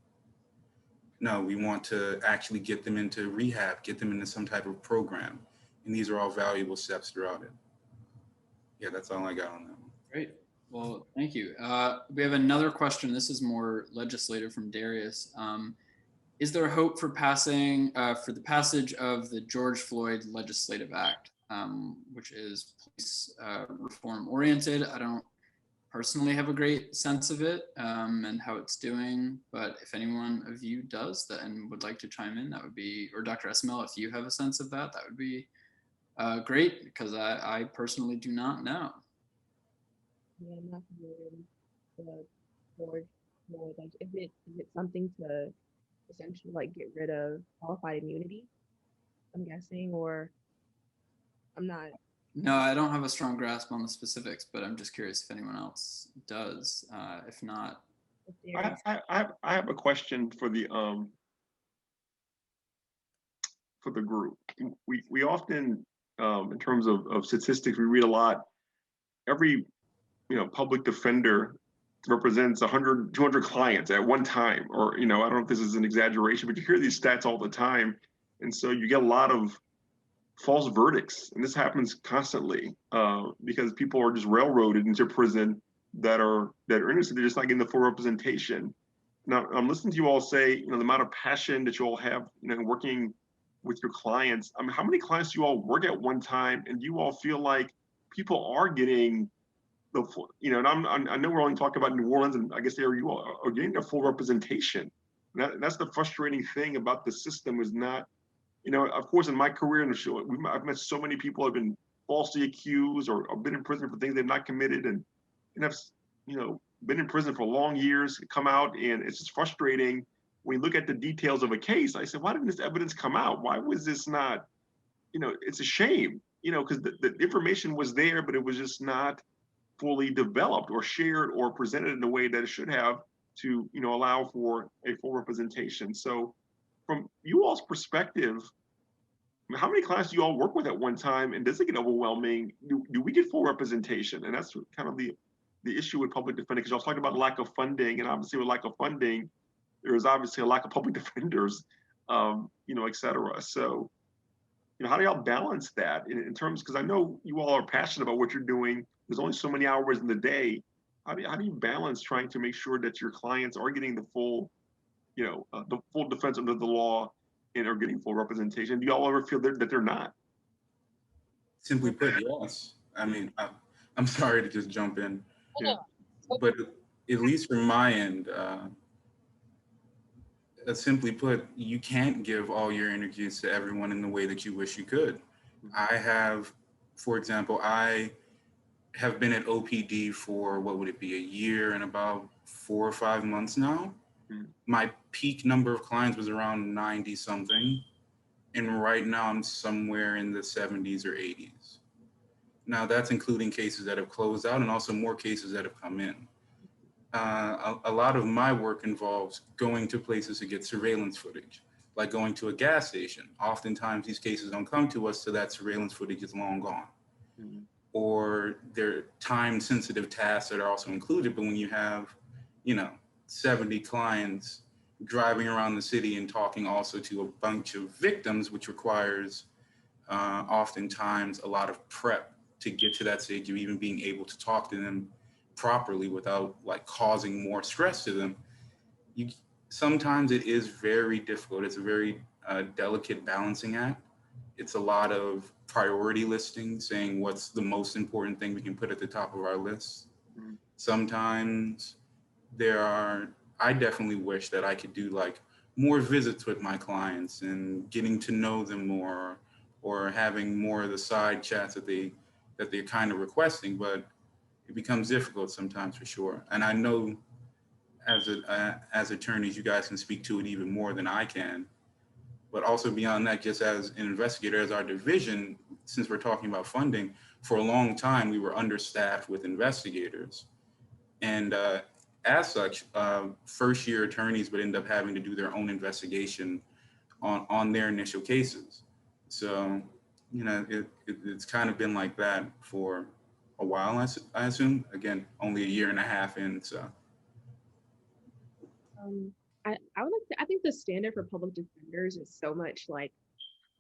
No, we want to actually get them into rehab, get them into some type of program. And these are all valuable steps throughout it. Yeah, that's all I got on that one. Great. Well, thank you. We have another question. This is more legislative from Darius. Is there hope for the passage of the George Floyd Legislative Act, which is police reform oriented? I don't personally have a great sense of it and how it's doing, but if anyone of you does that and would like to chime in, that would be, or Dr. Esmail, if you have a sense of that, that would be great, because I personally do not know. Yeah, I'm not familiar with the George Floyd. Like, is it something to essentially like get rid of qualified immunity? I'm guessing, or I'm not. No, I don't have a strong grasp on the specifics, but I'm just curious if anyone else does. If not, I have a question for the for the group. We often, in terms of statistics, we read a lot. Every public defender represents 100, 200 clients at one time, or I don't know if this is an exaggeration, but you hear these stats all the time, and so you get a lot of false verdicts, and this happens constantly because people are just railroaded into prison that are innocent. They're just not getting the full representation. Now, I'm listening to you all say, the amount of passion that you all have, working with your clients. I mean, how many clients do you all work at one time, and do you all feel like people are getting the full, and I know we're only talking about New Orleans, and I guess there you all are getting the full representation. That's the frustrating thing about the system is not, of course, in my career in the show, I've met so many people who have been falsely accused or been in prison for things they've not committed, and have, been in prison for long years, come out, and it's just frustrating when you look at the details of a case. I said, why didn't this evidence come out? Why was this not, it's a shame, because the information was there, but it was just not fully developed or shared or presented in the way that it should have to, allow for a full representation. So from you all's perspective, how many clients do you all work with at one time, and does it get overwhelming? Do we get full representation? And that's kind of the issue with public defenders, because y'all talking about lack of funding, and obviously with lack of funding, there is obviously a lack of public defenders, et cetera. So, how do y'all balance that in terms, because I know you all are passionate about what you're doing. There's only so many hours in the day. How do you balance trying to make sure that your clients are getting the full, the full defense under the law and are getting full representation? Do y'all ever feel that they're not? Simply put, yes. I mean, I'm sorry to just jump in. Yeah. But at least from my end, simply put, you can't give all your energies to everyone in the way that you wish you could. I have, for example, I have been at OPD for, what would it be, a year and about 4 or 5 months now. My peak number of clients was around 90 something. And right now I'm somewhere in the 70s or 80s. Now that's including cases that have closed out and also more cases that have come in. A lot of my work involves going to places to get surveillance footage, like going to a gas station. Oftentimes these cases don't come to us, so that surveillance footage is long gone. Mm-hmm. Or they're time-sensitive tasks that are also included, but when you have, 70 clients driving around the city and talking also to a bunch of victims, which requires oftentimes a lot of prep to get to that stage of even being able to talk to them properly without causing more stress to them. Sometimes it is very difficult. It's a very delicate balancing act. It's a lot of priority listing, saying what's the most important thing we can put at the top of our list. Mm-hmm. Sometimes I definitely wish that I could do more visits with my clients and getting to know them more, or having more of the side chats that they're kind of requesting, but it becomes difficult sometimes for sure. And I know as attorneys, you guys can speak to it even more than I can. But also beyond that, just as an investigator, as our division, since we're talking about funding, for a long time, we were understaffed with investigators. And as such, first-year attorneys would end up having to do their own investigation on their initial cases. So, it's kind of been like that for a while, I assume. Again, only a year and a half in, so. I think the standard for public defenders is so much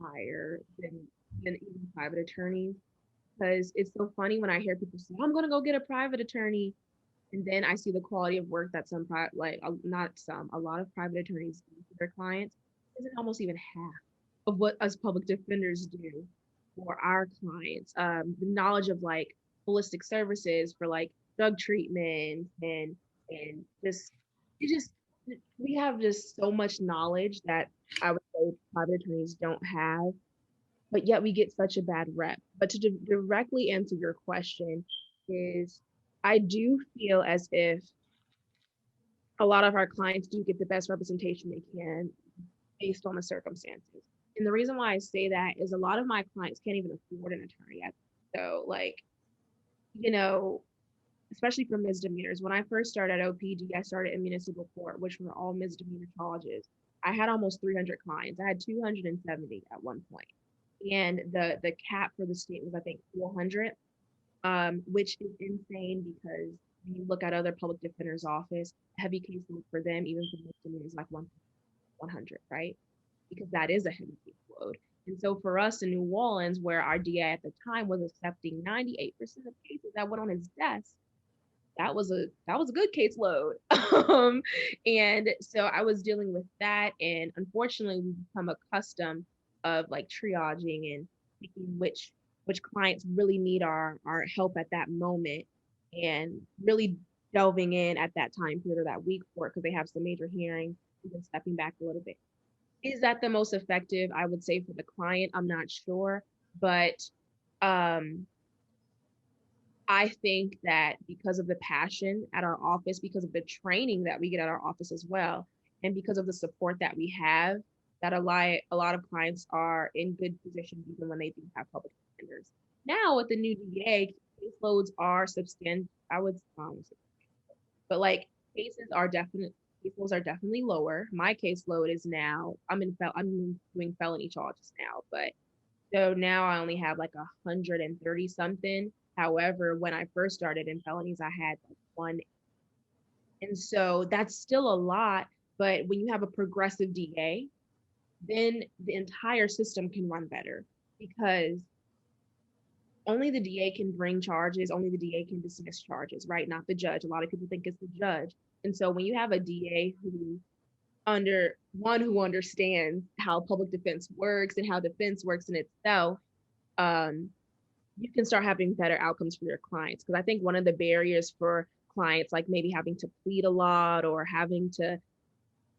higher than even private attorneys, because it's so funny when I hear people say, I'm gonna go get a private attorney, and then I see the quality of work that a lot of private attorneys do for their clients isn't almost even half of what us public defenders do for our clients. The knowledge of holistic services for drug treatment and we have just so much knowledge that I would say private attorneys don't have, but yet we get such a bad rep. But to directly answer your question is, I do feel as if a lot of our clients do get the best representation they can based on the circumstances. And the reason why I say that is a lot of my clients can't even afford an attorney. So especially for misdemeanors. When I first started at OPD, I started in municipal court, which were all misdemeanor charges. I had almost 300 clients. I had 270 at one point. And the cap for the state was, I think, 400, which is insane because when you look at other public defender's office, heavy caseload for them, even for misdemeanors, like 100, right? Because that is a heavy caseload. And so for us in New Orleans, where our DA at the time was accepting 98% of cases that went on his desk, that was a good caseload. And so I was dealing with that, and unfortunately we become accustomed of like triaging and picking which clients really need our help at that moment, and really delving in at that time period or that week for it because they have some major hearings, even stepping back a little bit. Is that the most effective? I would say for the client, I'm not sure, but I think that because of the passion at our office, because of the training that we get at our office as well, and because of the support that we have, that a lot of clients are in good position even when they do have public defenders. Now with the new DA, caseloads are substantial. I would, but like cases are definitely lower. My caseload is now I'm doing felony charges now, but so now I only have like 130 something. However, when I first started in felonies, I had like one. And so that's still a lot. But when you have a progressive DA, then the entire system can run better because only the DA can bring charges, only the DA can dismiss charges, right? Not the judge. A lot of people think it's the judge. And so when you have a DA who understands how public defense works and how defense works in itself, you can start having better outcomes for your clients. Because I think one of the barriers for clients, like maybe having to plead a lot or having to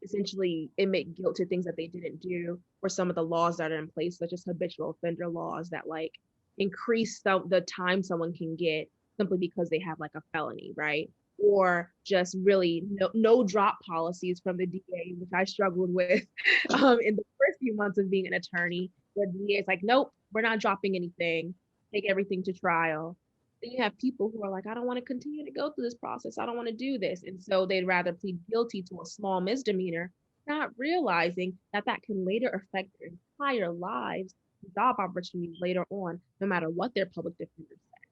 essentially admit guilt to things that they didn't do, or some of the laws that are in place, such as habitual offender laws that like increase the time someone can get simply because they have like a felony, right? Or just really no drop policies from the DA, which I struggled with in the first few months of being an attorney. The DA is like, nope, we're not dropping anything. Take everything to trial. Then you have people who are like, I don't want to continue to go through this process. I don't want to do this. And so they'd rather plead guilty to a small misdemeanor, not realizing that that can later affect their entire lives, job opportunities later on, no matter what their public defender says.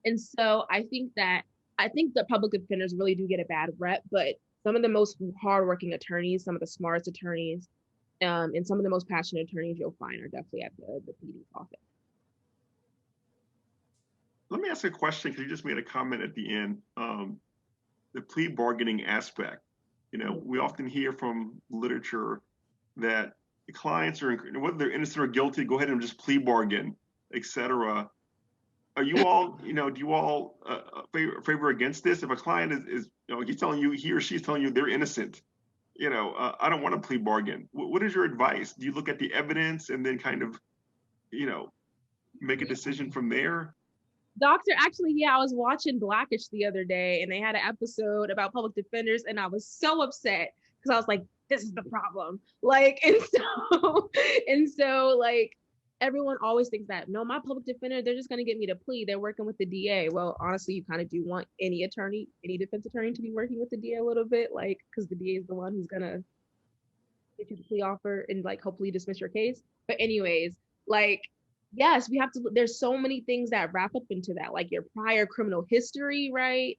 And so I think that public defenders really do get a bad rep, but some of the most hardworking attorneys, some of the smartest attorneys, and some of the most passionate attorneys you'll find are definitely at the PD's office. Let me ask a question because you just made a comment at the end. The plea bargaining aspect. You know, we often hear from literature that the clients are, whether they're innocent or guilty, go ahead and just plea bargain, etc. Are you all, do you all favor against this? If a client is he's telling you, he or she's telling you they're innocent, I don't want to plea bargain. What is your advice? Do you look at the evidence and then kind of, make a decision from there? Actually, I was watching Blackish the other day and they had an episode about public defenders and I was so upset because I was like, this is the problem. Like, and so like everyone always thinks that, no, my public defender, they're just going to get me to plea. They're working with the DA. Well, honestly, you kind of do want any defense attorney to be working with the DA a little bit, like, because the DA is the one who's going to get you the plea offer and like hopefully dismiss your case. But anyways, like, yes, we have to, there's so many things that wrap up into that, like your prior criminal history, right?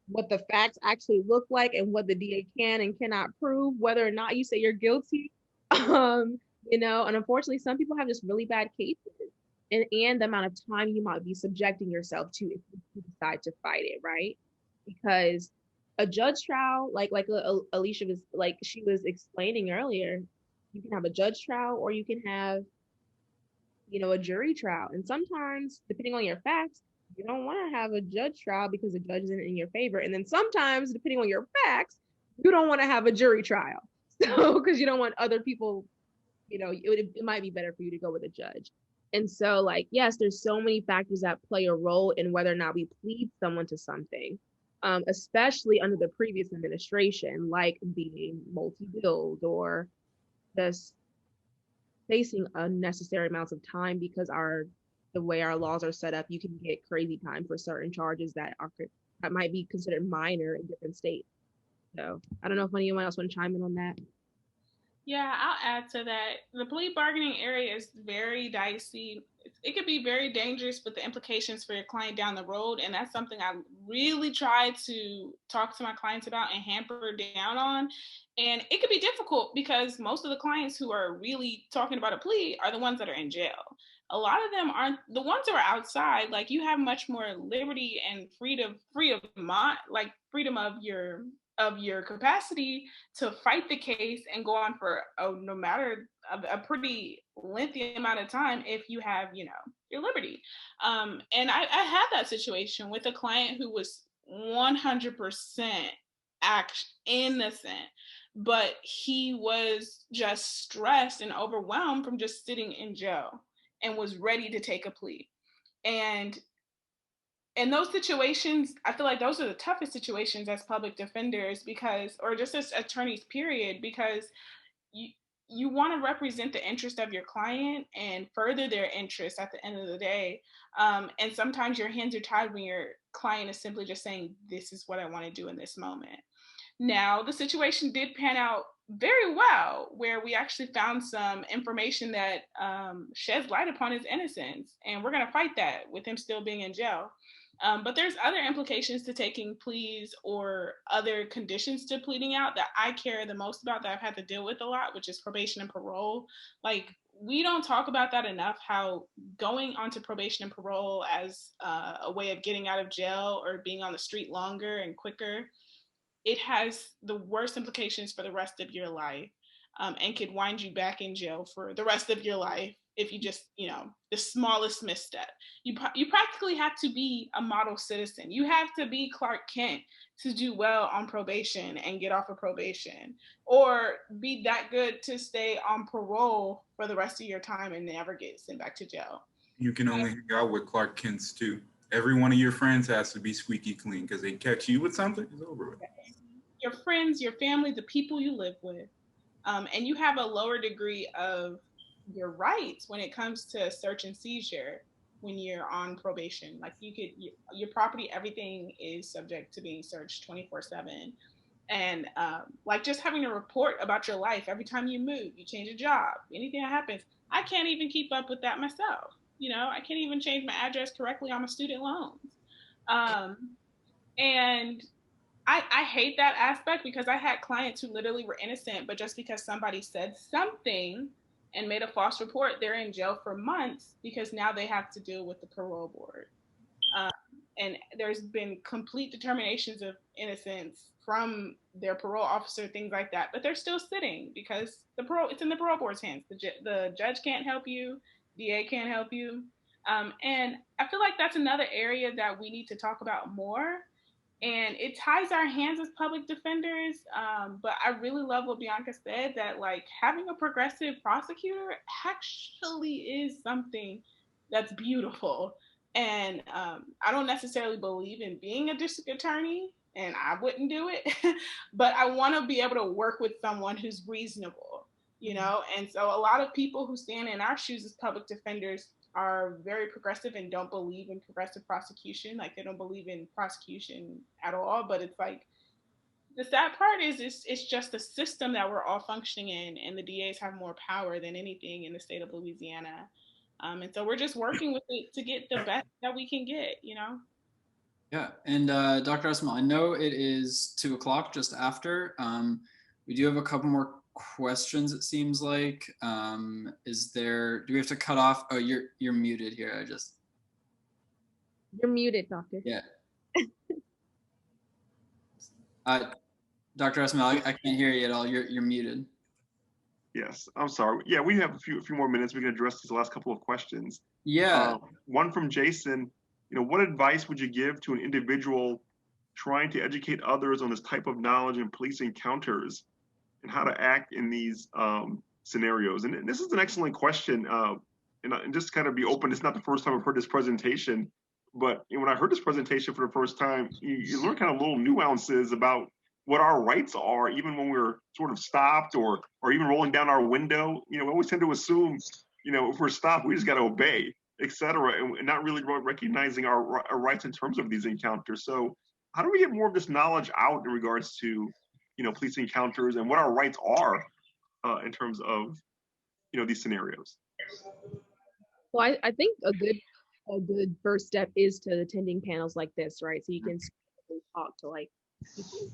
What the facts actually look like and what the DA can and cannot prove, whether or not you say you're guilty. And unfortunately, some people have just really bad cases and the amount of time you might be subjecting yourself to if you decide to fight it, right? Because a judge trial, like Alicia was, like she was explaining earlier, you can have a judge trial or you can have a jury trial. And sometimes, depending on your facts, you don't want to have a judge trial because the judge isn't in your favor. And then sometimes, depending on your facts, you don't want to have a jury trial. So, because you don't want other people, it might be better for you to go with a judge. And so, like, yes, there's so many factors that play a role in whether or not we plead someone to something, especially under the previous administration, like being multi-billed or just facing unnecessary amounts of time because the way our laws are set up, you can get crazy time for certain charges that might be considered minor in different states. So I don't know if anyone else want to chime in on that. Yeah, I'll add to that. The plea bargaining area is very dicey. It could be very dangerous with the implications for your client down the road. And that's something I really try to talk to my clients about and hamper down on. And it could be difficult because most of the clients who are really talking about a plea are the ones that are in jail. A lot of them aren't the ones who are outside. Like, you have much more liberty and freedom of mind, like freedom of your capacity to fight the case and go on for no matter a pretty lengthy amount of time if you have, your liberty. And I had that situation with a client who was 100% innocent, but he was just stressed and overwhelmed from just sitting in jail and was ready to take a plea. And in those situations, I feel like those are the toughest situations as public defenders, because, or just as attorneys, period, because you want to represent the interest of your client and further their interest at the end of the day. And sometimes your hands are tied when your client is simply just saying, this is what I want to do in this moment. Now, the situation did pan out very well, where we actually found some information that sheds light upon his innocence. And we're going to fight that with him still being in jail. But there's other implications to taking pleas or other conditions to pleading out that I care the most about, that I've had to deal with a lot, which is probation and parole. Like, we don't talk about that enough, how going onto probation and parole as a way of getting out of jail or being on the street longer and quicker, it has the worst implications for the rest of your life, and could wind you back in jail for the rest of your life if you just, the smallest misstep. You practically have to be a model citizen. You have to be Clark Kent to do well on probation and get off of probation, or be that good to stay on parole for the rest of your time and never get sent back to jail. You can only hang out with Clark Kents too. Every one of your friends has to be squeaky clean, because they catch you with something, it's over with. Your friends, your family, the people you live with. And you have a lower degree of your rights when it comes to search and seizure when you're on probation. Like, your property, everything is subject to being searched 24/7. And like, just having a report about your life every time you move, you change a job, anything that happens. I can't even keep up with that myself. I can't even change my address correctly on my student loans. And I hate that aspect, because I had clients who literally were innocent, but just because somebody said something and made a false report, they're in jail for months because now they have to deal with the parole board. And there's been complete determinations of innocence from their parole officer, things like that, but they're still sitting because it's in the parole board's hands. The judge can't help you, DA can't help you. And I feel like that's another area that we need to talk about more. And it ties our hands as public defenders. But I really love what Bianca said, that like having a progressive prosecutor actually is something that's beautiful. And I don't necessarily believe in being a district attorney, and I wouldn't do it, but I want to be able to work with someone who's reasonable, And so a lot of people who stand in our shoes as public defenders are very progressive and don't believe in progressive prosecution. Like, they don't believe in prosecution at all. But it's like, the sad part is it's just a system that we're all functioning in, and the DAs have more power than anything in the state of Louisiana. And so we're just working with it to get the best that we can get, Yeah, and Dr. Esmal, I know it is 2:00 just after. We do have a couple more questions, it seems like. Do we have to cut off? Oh, you're muted here. You're muted, doctor. Yeah. Dr. Esmal, I can't hear you at all. You're muted. Yes, I'm sorry. Yeah, we have a few more minutes. We can address these last couple of questions. Yeah. One from Jason. What advice would you give to an individual trying to educate others on this type of knowledge in police encounters and how to act in these scenarios? And this is an excellent question. And just kind of be open, it's not the first time I've heard this presentation, but when I heard this presentation for the first time, you learn kind of little nuances about what our rights are, even when we're sort of stopped or even rolling down our window. We always tend to assume, if we're stopped, we just got to obey, et cetera, and not really recognizing our rights in terms of these encounters. So how do we get more of this knowledge out in regards to, police encounters and what our rights are in terms of, these scenarios? Well, I think a good first step is to attending panels like this, right? So you can talk to like people,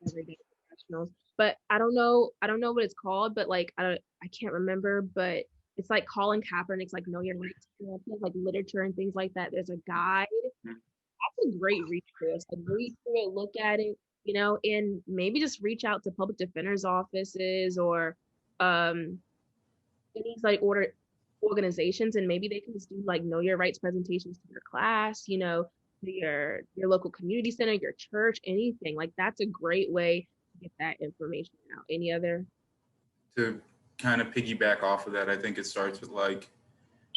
everyday professionals. But I don't know what it's called, but like I can't remember, but it's like Colin Kaepernick's like Know Your Rights, like literature and things like that. There's a guide. That's a great resource. Like read through it, look at it, and maybe just reach out to public defenders offices or any like organizations, and maybe they can just do like Know Your Rights presentations to your class, to your local community center, your church, anything. Like that's a great way to get that information out. Any other? To kind of piggyback off of that, I think it starts with like,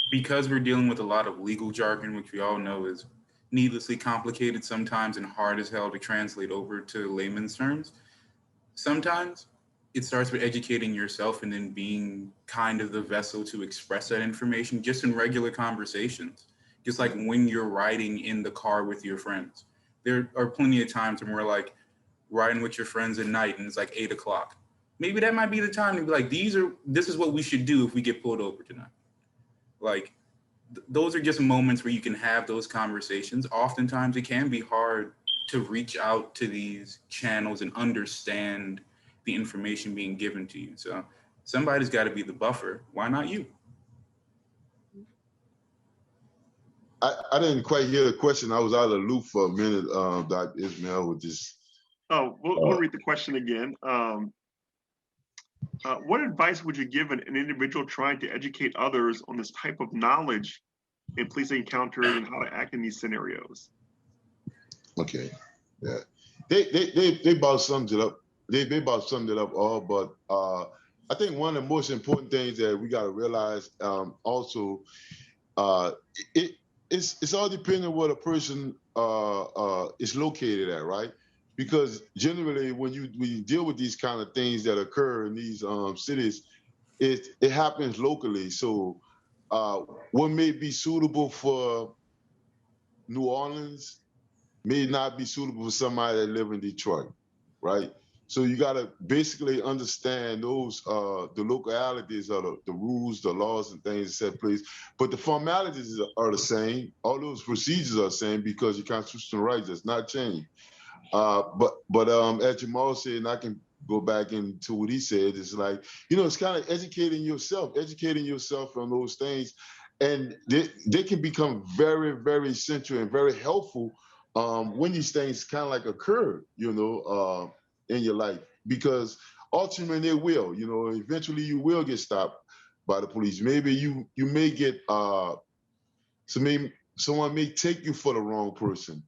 because we're dealing with a lot of legal jargon, which we all know is needlessly complicated sometimes and hard as hell to translate over to layman's terms. Sometimes it starts with educating yourself and then being kind of the vessel to express that information just in regular conversations. Just like when you're riding in the car with your friends. There are plenty of times when we're like riding with your friends at night and it's like 8 o'clock. Maybe that might be the time to be like, this is what we should do if we get pulled over tonight. Like, those are just moments where you can have those conversations. Oftentimes it can be hard to reach out to these channels and understand the information being given to you. So somebody's got to be the buffer. Why not you? I didn't quite hear the question. I was out of the loop for a minute, Dr. Ismail, with this. Oh, we'll read the question again. What advice would you give an individual trying to educate others on this type of knowledge in police encounters and how to act in these scenarios? Okay, yeah, they about summed it up. They about summed it up all, but I think one of the most important things that we got to realize also, it's all depending on what a person is located at, right? Because generally, when you deal with these kind of things that occur in these cities, it happens locally. So what may be suitable for New Orleans may not be suitable for somebody that live in Detroit, right? So you got to basically understand those the localities of the rules, the laws, and things set place. But the formalities are the same. All those procedures are the same because your constitutional rights does not change. But as Jamal said, and I can go back into what he said, it's like, it's kind of educating yourself on those things. And they can become very, very essential and very helpful when these things kind of like occur, in your life, because ultimately they will, eventually you will get stopped by the police. Maybe you may get, someone may take you for the wrong person.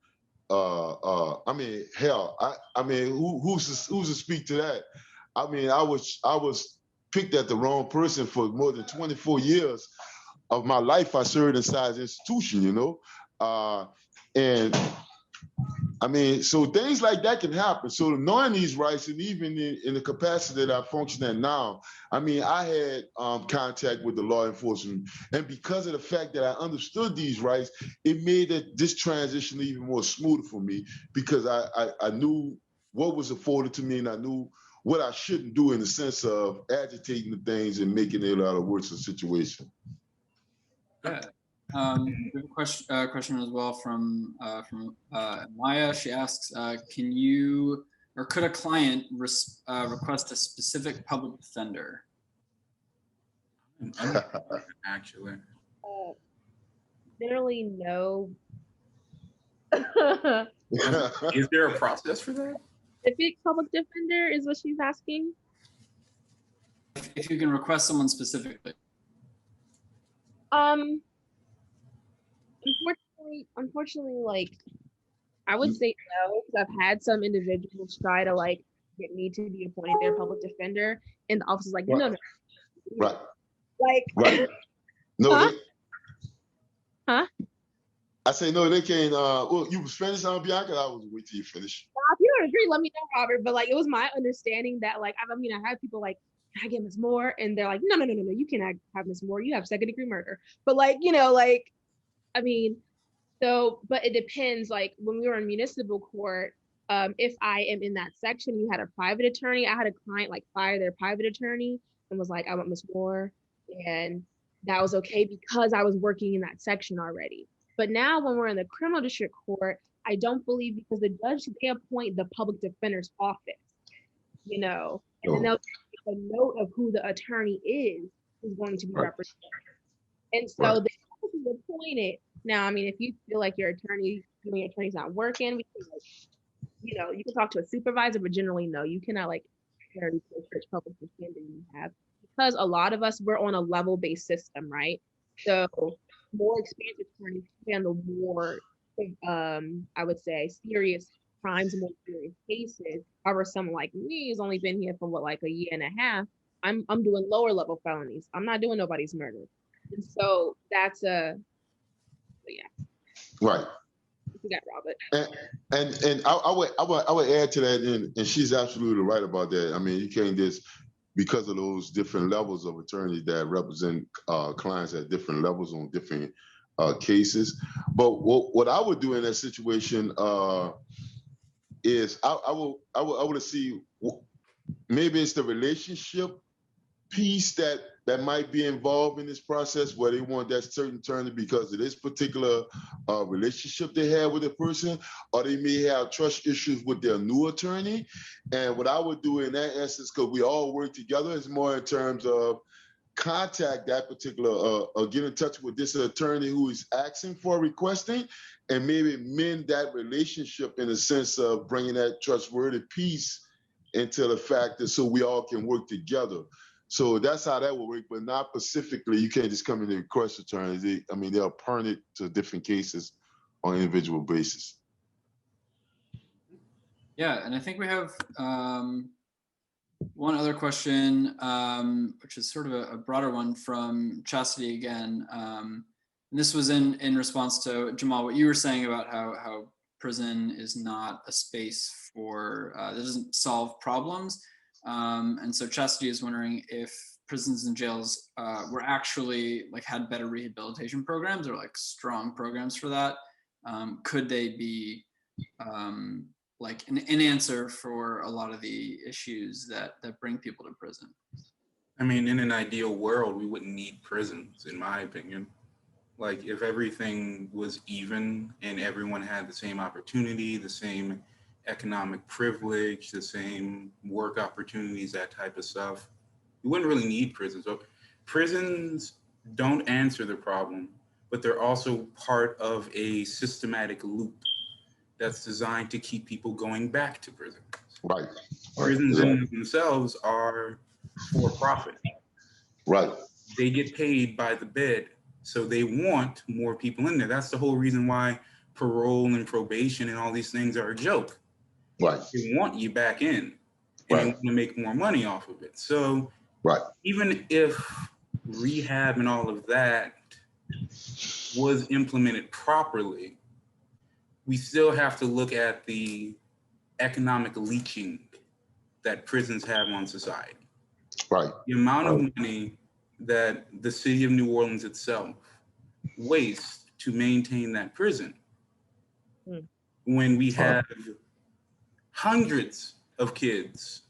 I mean, hell, I mean, who's to speak to that? I mean, I was picked at the wrong person for more than 24 years of my life. I served inside the institution, and I mean, so things like that can happen. So knowing these rights, and even in the capacity that I function at now, I mean, I had contact with the law enforcement. And because of the fact that I understood these rights, it made this transition even more smoother for me, because I knew what was afforded to me, and I knew what I shouldn't do in the sense of agitating the things and making it a worse situation. Yeah. We have a question as well from Maya. She asks, could a client request a specific public defender? Actually, generally no. Is there a process for that? Specific public defender is what she's asking. If you can request someone specifically. Unfortunately, like I would say no, because I've had some individuals try to like get me to be appointed their public defender, and the office is like, no. Right. Like, right. No. Huh? I say no, they can't. Well, you was finished on Bianca. I was wait till you finish. If you don't agree, let me know, Robert. But like, it was my understanding that like, I had people like, can I get Ms. Moore? And they're like, no, you cannot have Ms. Moore. You have second-degree murder. But like, I mean, so, but it depends. Like when we were in municipal court, if I am in that section, you had a private attorney. I had a client like fire their private attorney. and was like, I want Miss Moore. And that was okay because I was working in that section already. But now when we're in the criminal district court, I don't believe, because the judge, they appoint the public defender's office, you know, and then they'll take a note of who the attorney is who's going to be represented. And so they appoint it. Now, I mean, if you feel like your attorney's not working, because, like, you know, you can talk to a supervisor, but generally, no, you cannot like carry the church public defender you have, because a lot of us, we're on a level-based system, right? So more experienced attorneys handle more, I would say, serious crimes and more serious cases. However, someone like me who's only been here for like a year and a half, I'm doing lower level felonies. I'm not doing nobody's murder. And so that's yeah. Right. You got Robert. And I would add to that, and she's absolutely right about that. I mean, you can't just, because of those different levels of attorneys that represent clients at different levels on different cases. But what I would do in that situation is I would see, maybe it's the relationship piece that might be involved in this process, where they want that certain attorney because of this particular relationship they have with the person, or they may have trust issues with their new attorney. And what I would do in that instance, because we all work together, is more in terms of contact that particular, or get in touch with this attorney who is asking for requesting, and maybe mend that relationship in the sense of bringing that trustworthy piece into the fact that so we all can work together. So that's how that will work, but not specifically. You can't just come in and request attorneys. They're appointed to different cases on an individual basis. Yeah, and I think we have one other question, which is sort of a broader one from Chastity again. And this was in response to, Jamal, what you were saying about how prison is not a space for, that doesn't solve problems. And so Chastity is wondering if prisons and jails were actually had better rehabilitation programs, or strong programs for that. Could they be an answer for a lot of the issues that bring people to prison? I mean, in an ideal world, we wouldn't need prisons, in my opinion. Like, if everything was even and everyone had the same opportunity, the same economic privilege, the same work opportunities, that type of stuff, you wouldn't really need prisons. So prisons don't answer the problem, but they're also part of a systematic loop that's designed to keep people going back to prison. Right. Prisons in themselves are for profit. Right. They get paid by the bed, so they want more people in there. That's the whole reason why parole and probation and all these things are a joke. Right. They want you back in, and they want to make more money off of it. So even if rehab and all of that was implemented properly, we still have to look at the economic leeching that prisons have on society. Right. The amount of money that the city of New Orleans itself wastes to maintain that prison, when we have hundreds of kids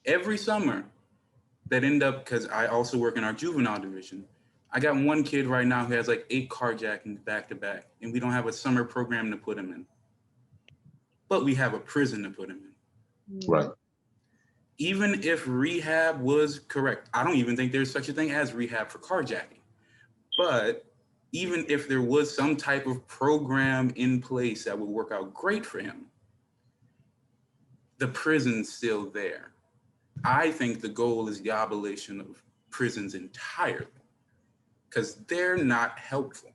every summer that end up, because I also work in our juvenile division. I got one kid right now who has 8 carjackings back to back, and we don't have a summer program to put him in. But we have a prison to put him in. Right. Even if rehab was correct, I don't even think there's such a thing as rehab for carjacking. But even if there was some type of program in place that would work out great for him, the prison's still there. I think the goal is the abolition of prisons entirely, because they're not helpful.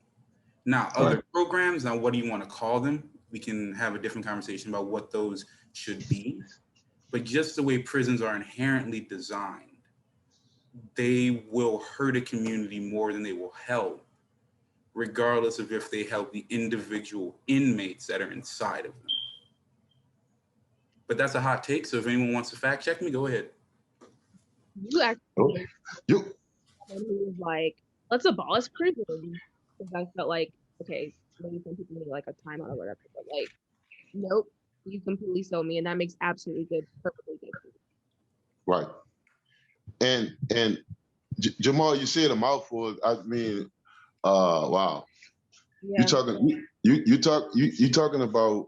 Now, other programs, now what do you want to call them? We can have a different conversation about what those should be. But just the way prisons are inherently designed, they will hurt a community more than they will help, regardless of if they help the individual inmates that are inside of them. But that's a hot take, so if anyone wants to fact check me, go ahead. You actually was like, let's abolish prison. Because I felt like, okay, maybe some people need a timeout or whatever, but nope, you completely sold me, and that makes absolutely perfectly good sense. Right. And Jamal, you said a mouthful. I mean, wow. Yeah. You talking about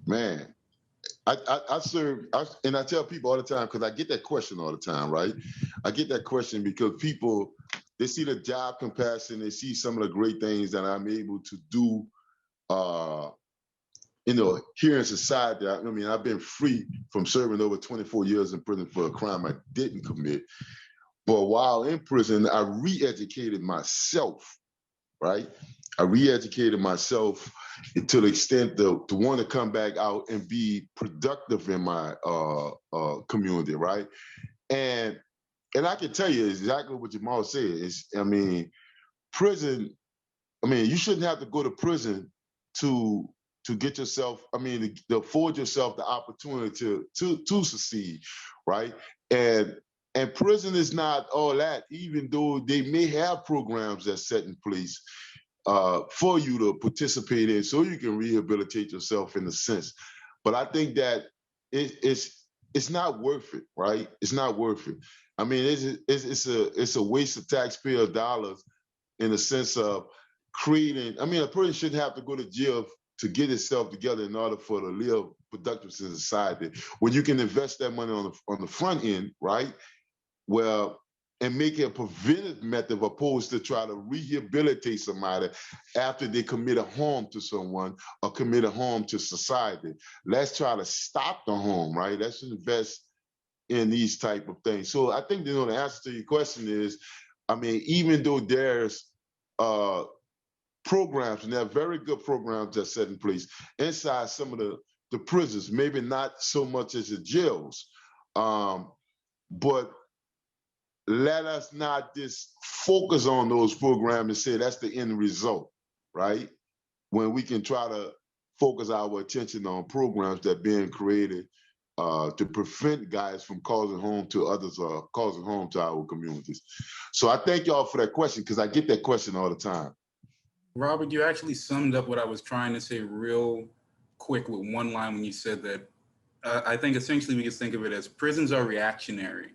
man. I serve, and I tell people all the time, because I get that question all the time, right? I get that question because people, they see the job compassion, they see some of the great things that I'm able to do, here in society. I mean, I've been free from serving over 24 years in prison for a crime I didn't commit. But while in prison, I re-educated myself, right? I re-educated myself to the extent to want to come back out and be productive in my community, right? And I can tell you exactly what Jamal said. Prison. I mean, you shouldn't have to go to prison to get yourself. I mean, to afford yourself the opportunity to succeed, right? And prison is not all that, even though they may have programs that's set in place for you to participate in so you can rehabilitate yourself in a sense. But I think that it's not worth it, right? It's not worth it. I mean, it's a waste of taxpayer dollars in the sense of creating. I mean, a person shouldn't have to go to jail to get itself together in order for to live productive in society. When you can invest that money on the front end, right? Well, and make it a preventive method opposed to try to rehabilitate somebody after they commit a harm to someone or commit a harm to society. Let's try to stop the harm, right? Let's invest in these type of things. So I think, the answer to your question is, I mean, even though there's programs, and they're very good programs that's set in place inside some of the prisons, maybe not so much as the jails, but let us not just focus on those programs and say that's the end result, right? When we can try to focus our attention on programs that are being created to prevent guys from causing harm to others or causing harm to our communities. So I thank y'all for that question, because I get that question all the time. Robert, you actually summed up what I was trying to say real quick with one line when you said that. I think essentially we can think of it as prisons are reactionary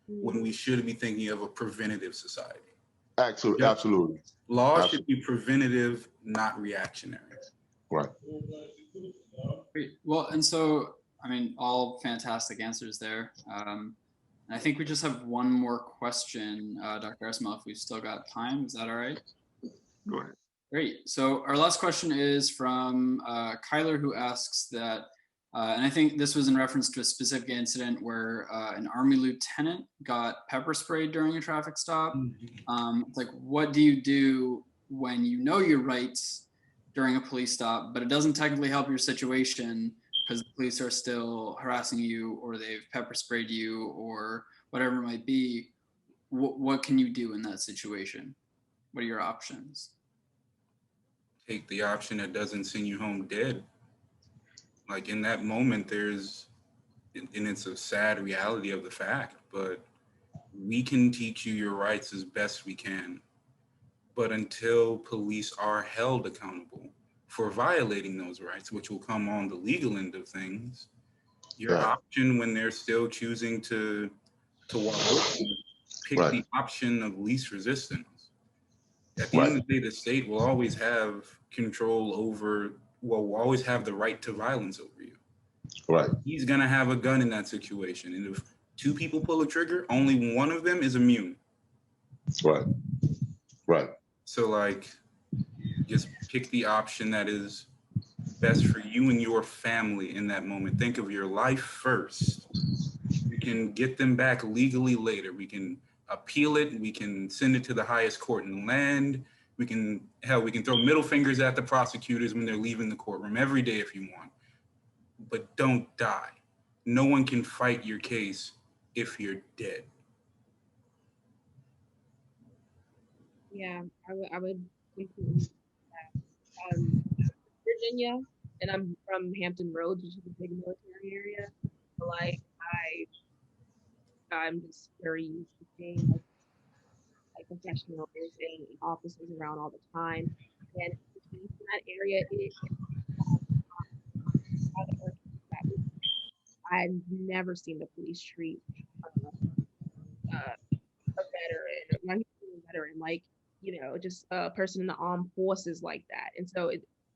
when we should be thinking of a preventative society. Absolutely. Law should be preventative, not reactionary. Right. Great. Well, and so, I mean, all fantastic answers there. I think we just have one more question, Dr. Esmail, if we've still got time. Is that all right? Go ahead. Great. So our last question is from Kyler, who asks that, and I think this was in reference to a specific incident where an Army lieutenant got pepper sprayed during a traffic stop. Like, what do you do when you know your rights during a police stop, but it doesn't technically help your situation because the police are still harassing you, or they've pepper sprayed you, or whatever it might be? What can you do in that situation? What are your options? Take the option that doesn't send you home dead. Like, in that moment, and it's a sad reality of the fact, but we can teach you your rights as best we can. But until police are held accountable for violating those rights, which will come on the legal end of things, your option when they're still choosing to walk away, pick the option of least resistance. At the end of the day, the state will always have control over, will always have the right to violence over you. Right. He's gonna have a gun in that situation. And if two people pull a trigger, only one of them is immune. Right. Right. So, like, just pick the option that is best for you and your family in that moment. Think of your life first. You can get them back legally later. We can appeal it. We can send it to the highest court in the land. We can throw middle fingers at the prosecutors when they're leaving the courtroom every day if you want. But don't die. No one can fight your case if you're dead. Yeah, I would completely do that. Virginia, and I'm from Hampton Roads, which is a big military area. But like I'm just very used to seeing like professionals and officers around all the time. And in that area, I've never seen the police treat know, just a person in the armed forces like that. And so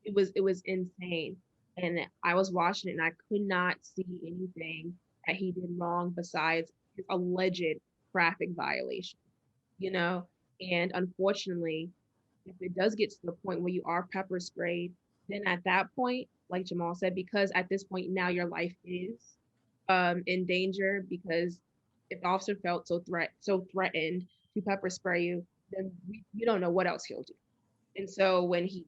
it was insane. And I was watching it and I could not see anything that he did wrong besides his alleged traffic violation, you know? And unfortunately, if it does get to the point where you are pepper sprayed, then at that point, like Jamal said, because at this point now your life is in danger, because if the officer felt so threatened to pepper spray you, then you don't know what else he'll do. And so when he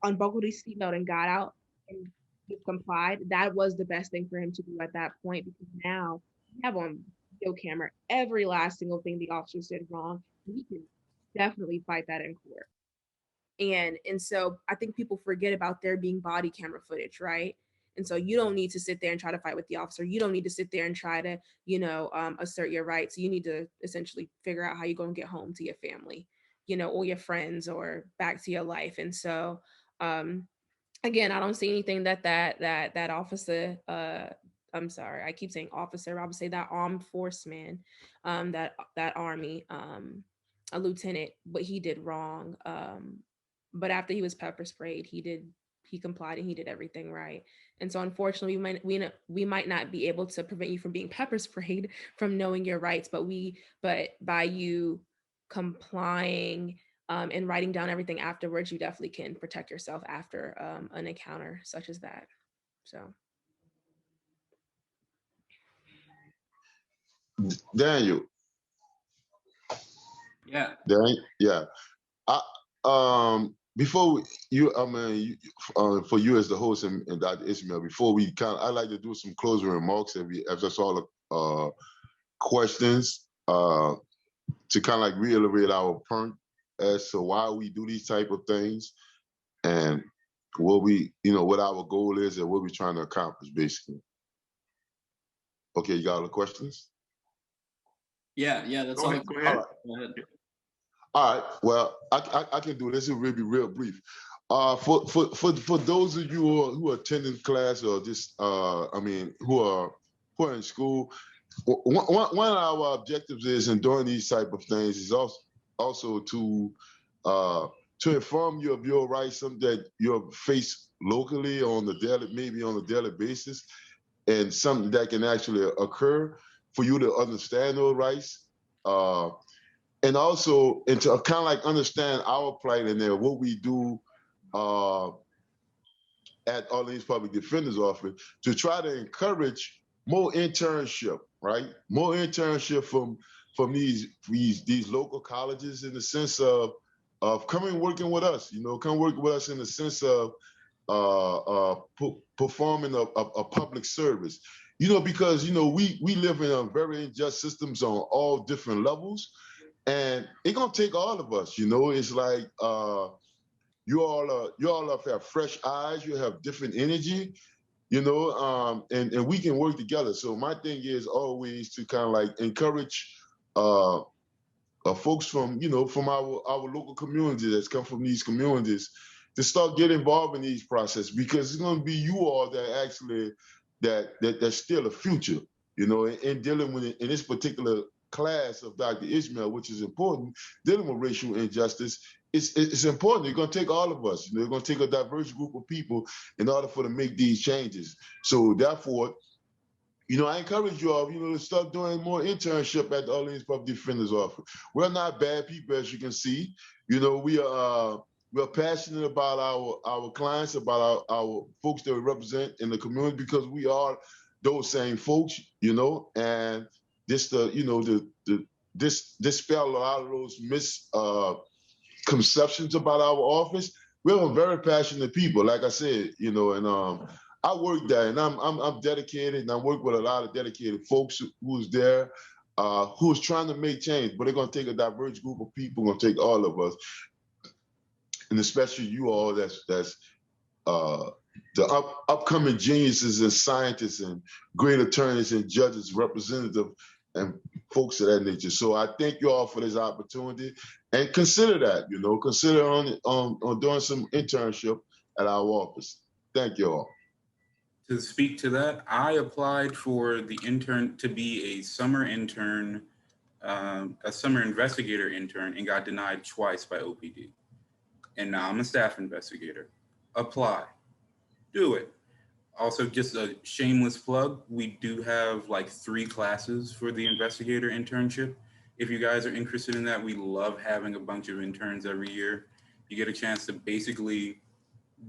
unbuckled his seatbelt and got out and he complied, that was the best thing for him to do at that point, because now we have on video camera every last single thing the officers did wrong. We can definitely fight that in court. And so I think people forget about there being body camera footage, right? And so you don't need to sit there and try to fight with the officer. You don't need to sit there and try to, assert your rights. You need to essentially figure out how you're going to get home to your family, or your friends, or back to your life. And so, again, I don't see anything that officer, I'm sorry, I keep saying officer, I would say that armed force man, that Army, a lieutenant, but he did wrong. But after he was pepper sprayed, he complied and he did everything right. And so unfortunately, we might not be able to prevent you from being pepper sprayed from knowing your rights, but by you complying and writing down everything afterwards, you definitely can protect yourself after an encounter such as that. So. Daniel. Yeah. Daniel, yeah. Before for you as the host and Dr. Ismail, before I like to do some closing remarks as that's all the questions to kind of like reiterate our point as to why we do these type of things and what our goal is and what we're trying to accomplish, basically. Okay, you got all the questions? Yeah, that's all. Go ahead. Go ahead. All right. Well, I can do this. It will be real brief. For those of you who are attending class or just who are in school, one of our objectives is in doing these type of things is also to inform you of your rights, something that you face locally on a daily basis, and something that can actually occur for you to understand those rights. And also, and to kind of like understand our plight in there, what we do at Orleans Public Defender's Office to try to encourage more internship, right? More internship from these local colleges in the sense of coming working with us, come work with us in the sense of performing a public service, because we live in very unjust systems on all different levels. And it's gonna take all of us, It's like you all have fresh eyes, you have different energy, and we can work together. So my thing is always to kind of like encourage folks from our local community that's come from these communities to start getting involved in these processes, because it's gonna be you all that actually that's still a future, in dealing with it in this particular class of Dr. Ismail, which is important, dealing with racial injustice. It's important. It's going to take all of us. It's going to take a diverse group of people in order to make these changes. So therefore, I encourage you all, to start doing more internship at the Orleans Public Defender's Office. We're not bad people, as you can see. We're passionate about our clients, about our folks that we represent in the community, because we are those same folks, and this dispel a lot of those misconceptions about our office. We're very passionate people, like I said, and I work there, and I'm dedicated, and I work with a lot of dedicated folks who's there, who's trying to make change. But they're gonna take a diverse group of people, gonna take all of us, and especially you all. That's the upcoming geniuses and scientists and great attorneys and judges, representatives, and folks of that nature. So I thank you all for this opportunity, and consider that, consider on doing some internship at our office. Thank you all. To speak to that, I applied for the intern to be a summer intern a summer investigator intern and got denied twice by OPD. And now I'm a staff investigator. Apply, do it. Also, just a shameless plug, we do have like 3 classes for the investigator internship. If you guys are interested in that, we love having a bunch of interns every year. You get a chance to basically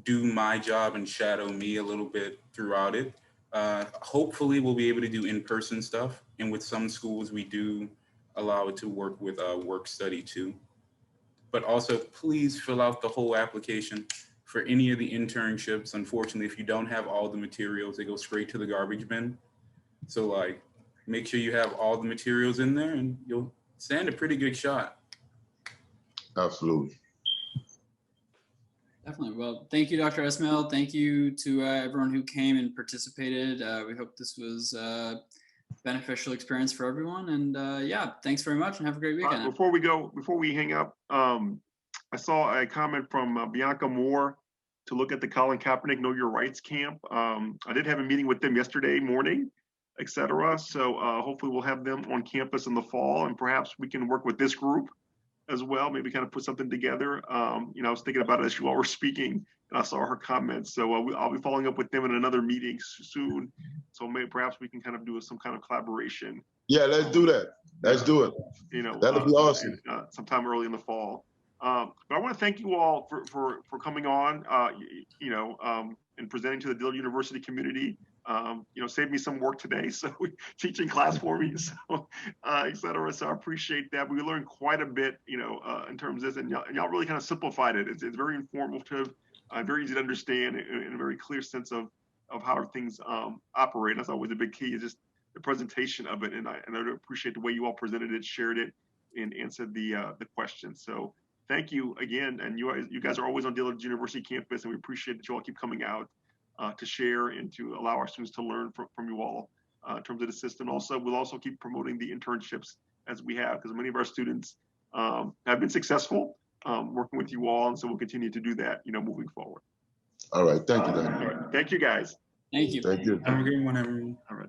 do my job and shadow me a little bit throughout it. Hopefully we'll be able to do in-person stuff. And with some schools, we do allow it to work with work study too. But also please fill out the whole application for any of the internships. Unfortunately, if you don't have all the materials, they go straight to the garbage bin. So like, make sure you have all the materials in there and you'll stand a pretty good shot. Absolutely. Definitely. Well, thank you, Dr. Esmail. Thank you to everyone who came and participated. We hope this was a beneficial experience for everyone. And yeah, thanks very much and have a great weekend. Before we hang up, I saw a comment from Bianca Moore to look at the Colin Kaepernick Know Your Rights camp. I did have a meeting with them yesterday morning, et cetera. So hopefully we'll have them on campus in the fall, and perhaps we can work with this group as well, maybe kind of put something together. I was thinking about it as you all were speaking, and I saw her comments. So I'll be following up with them in another meeting soon. So maybe perhaps we can kind of do some kind of collaboration. Yeah, let's do that. Let's do it. That'll be awesome. Sometime early in the fall. But I want to thank you all for coming on, and presenting to the Dillard University community. Saved me some work today, so teaching class for me, so et cetera. So I appreciate that. We learned quite a bit, in terms of this, and y'all really kind of simplified it. It's very informative, very easy to understand, and a very clear sense of how things operate. That's always a big key, is just the presentation of it. And I appreciate the way you all presented it, shared it, and answered the questions. So thank you again. And you guys are always on Dillard University campus, and we appreciate that you all keep coming out to share and to allow our students to learn from you all in terms of the system. Also, we'll also keep promoting the internships as we have, because many of our students have been successful working with you all, and so we'll continue to do that, moving forward. All right, thank you, Dan. All right. Thank you, guys. Thank you. Thank you. Have a good one, everyone. All right.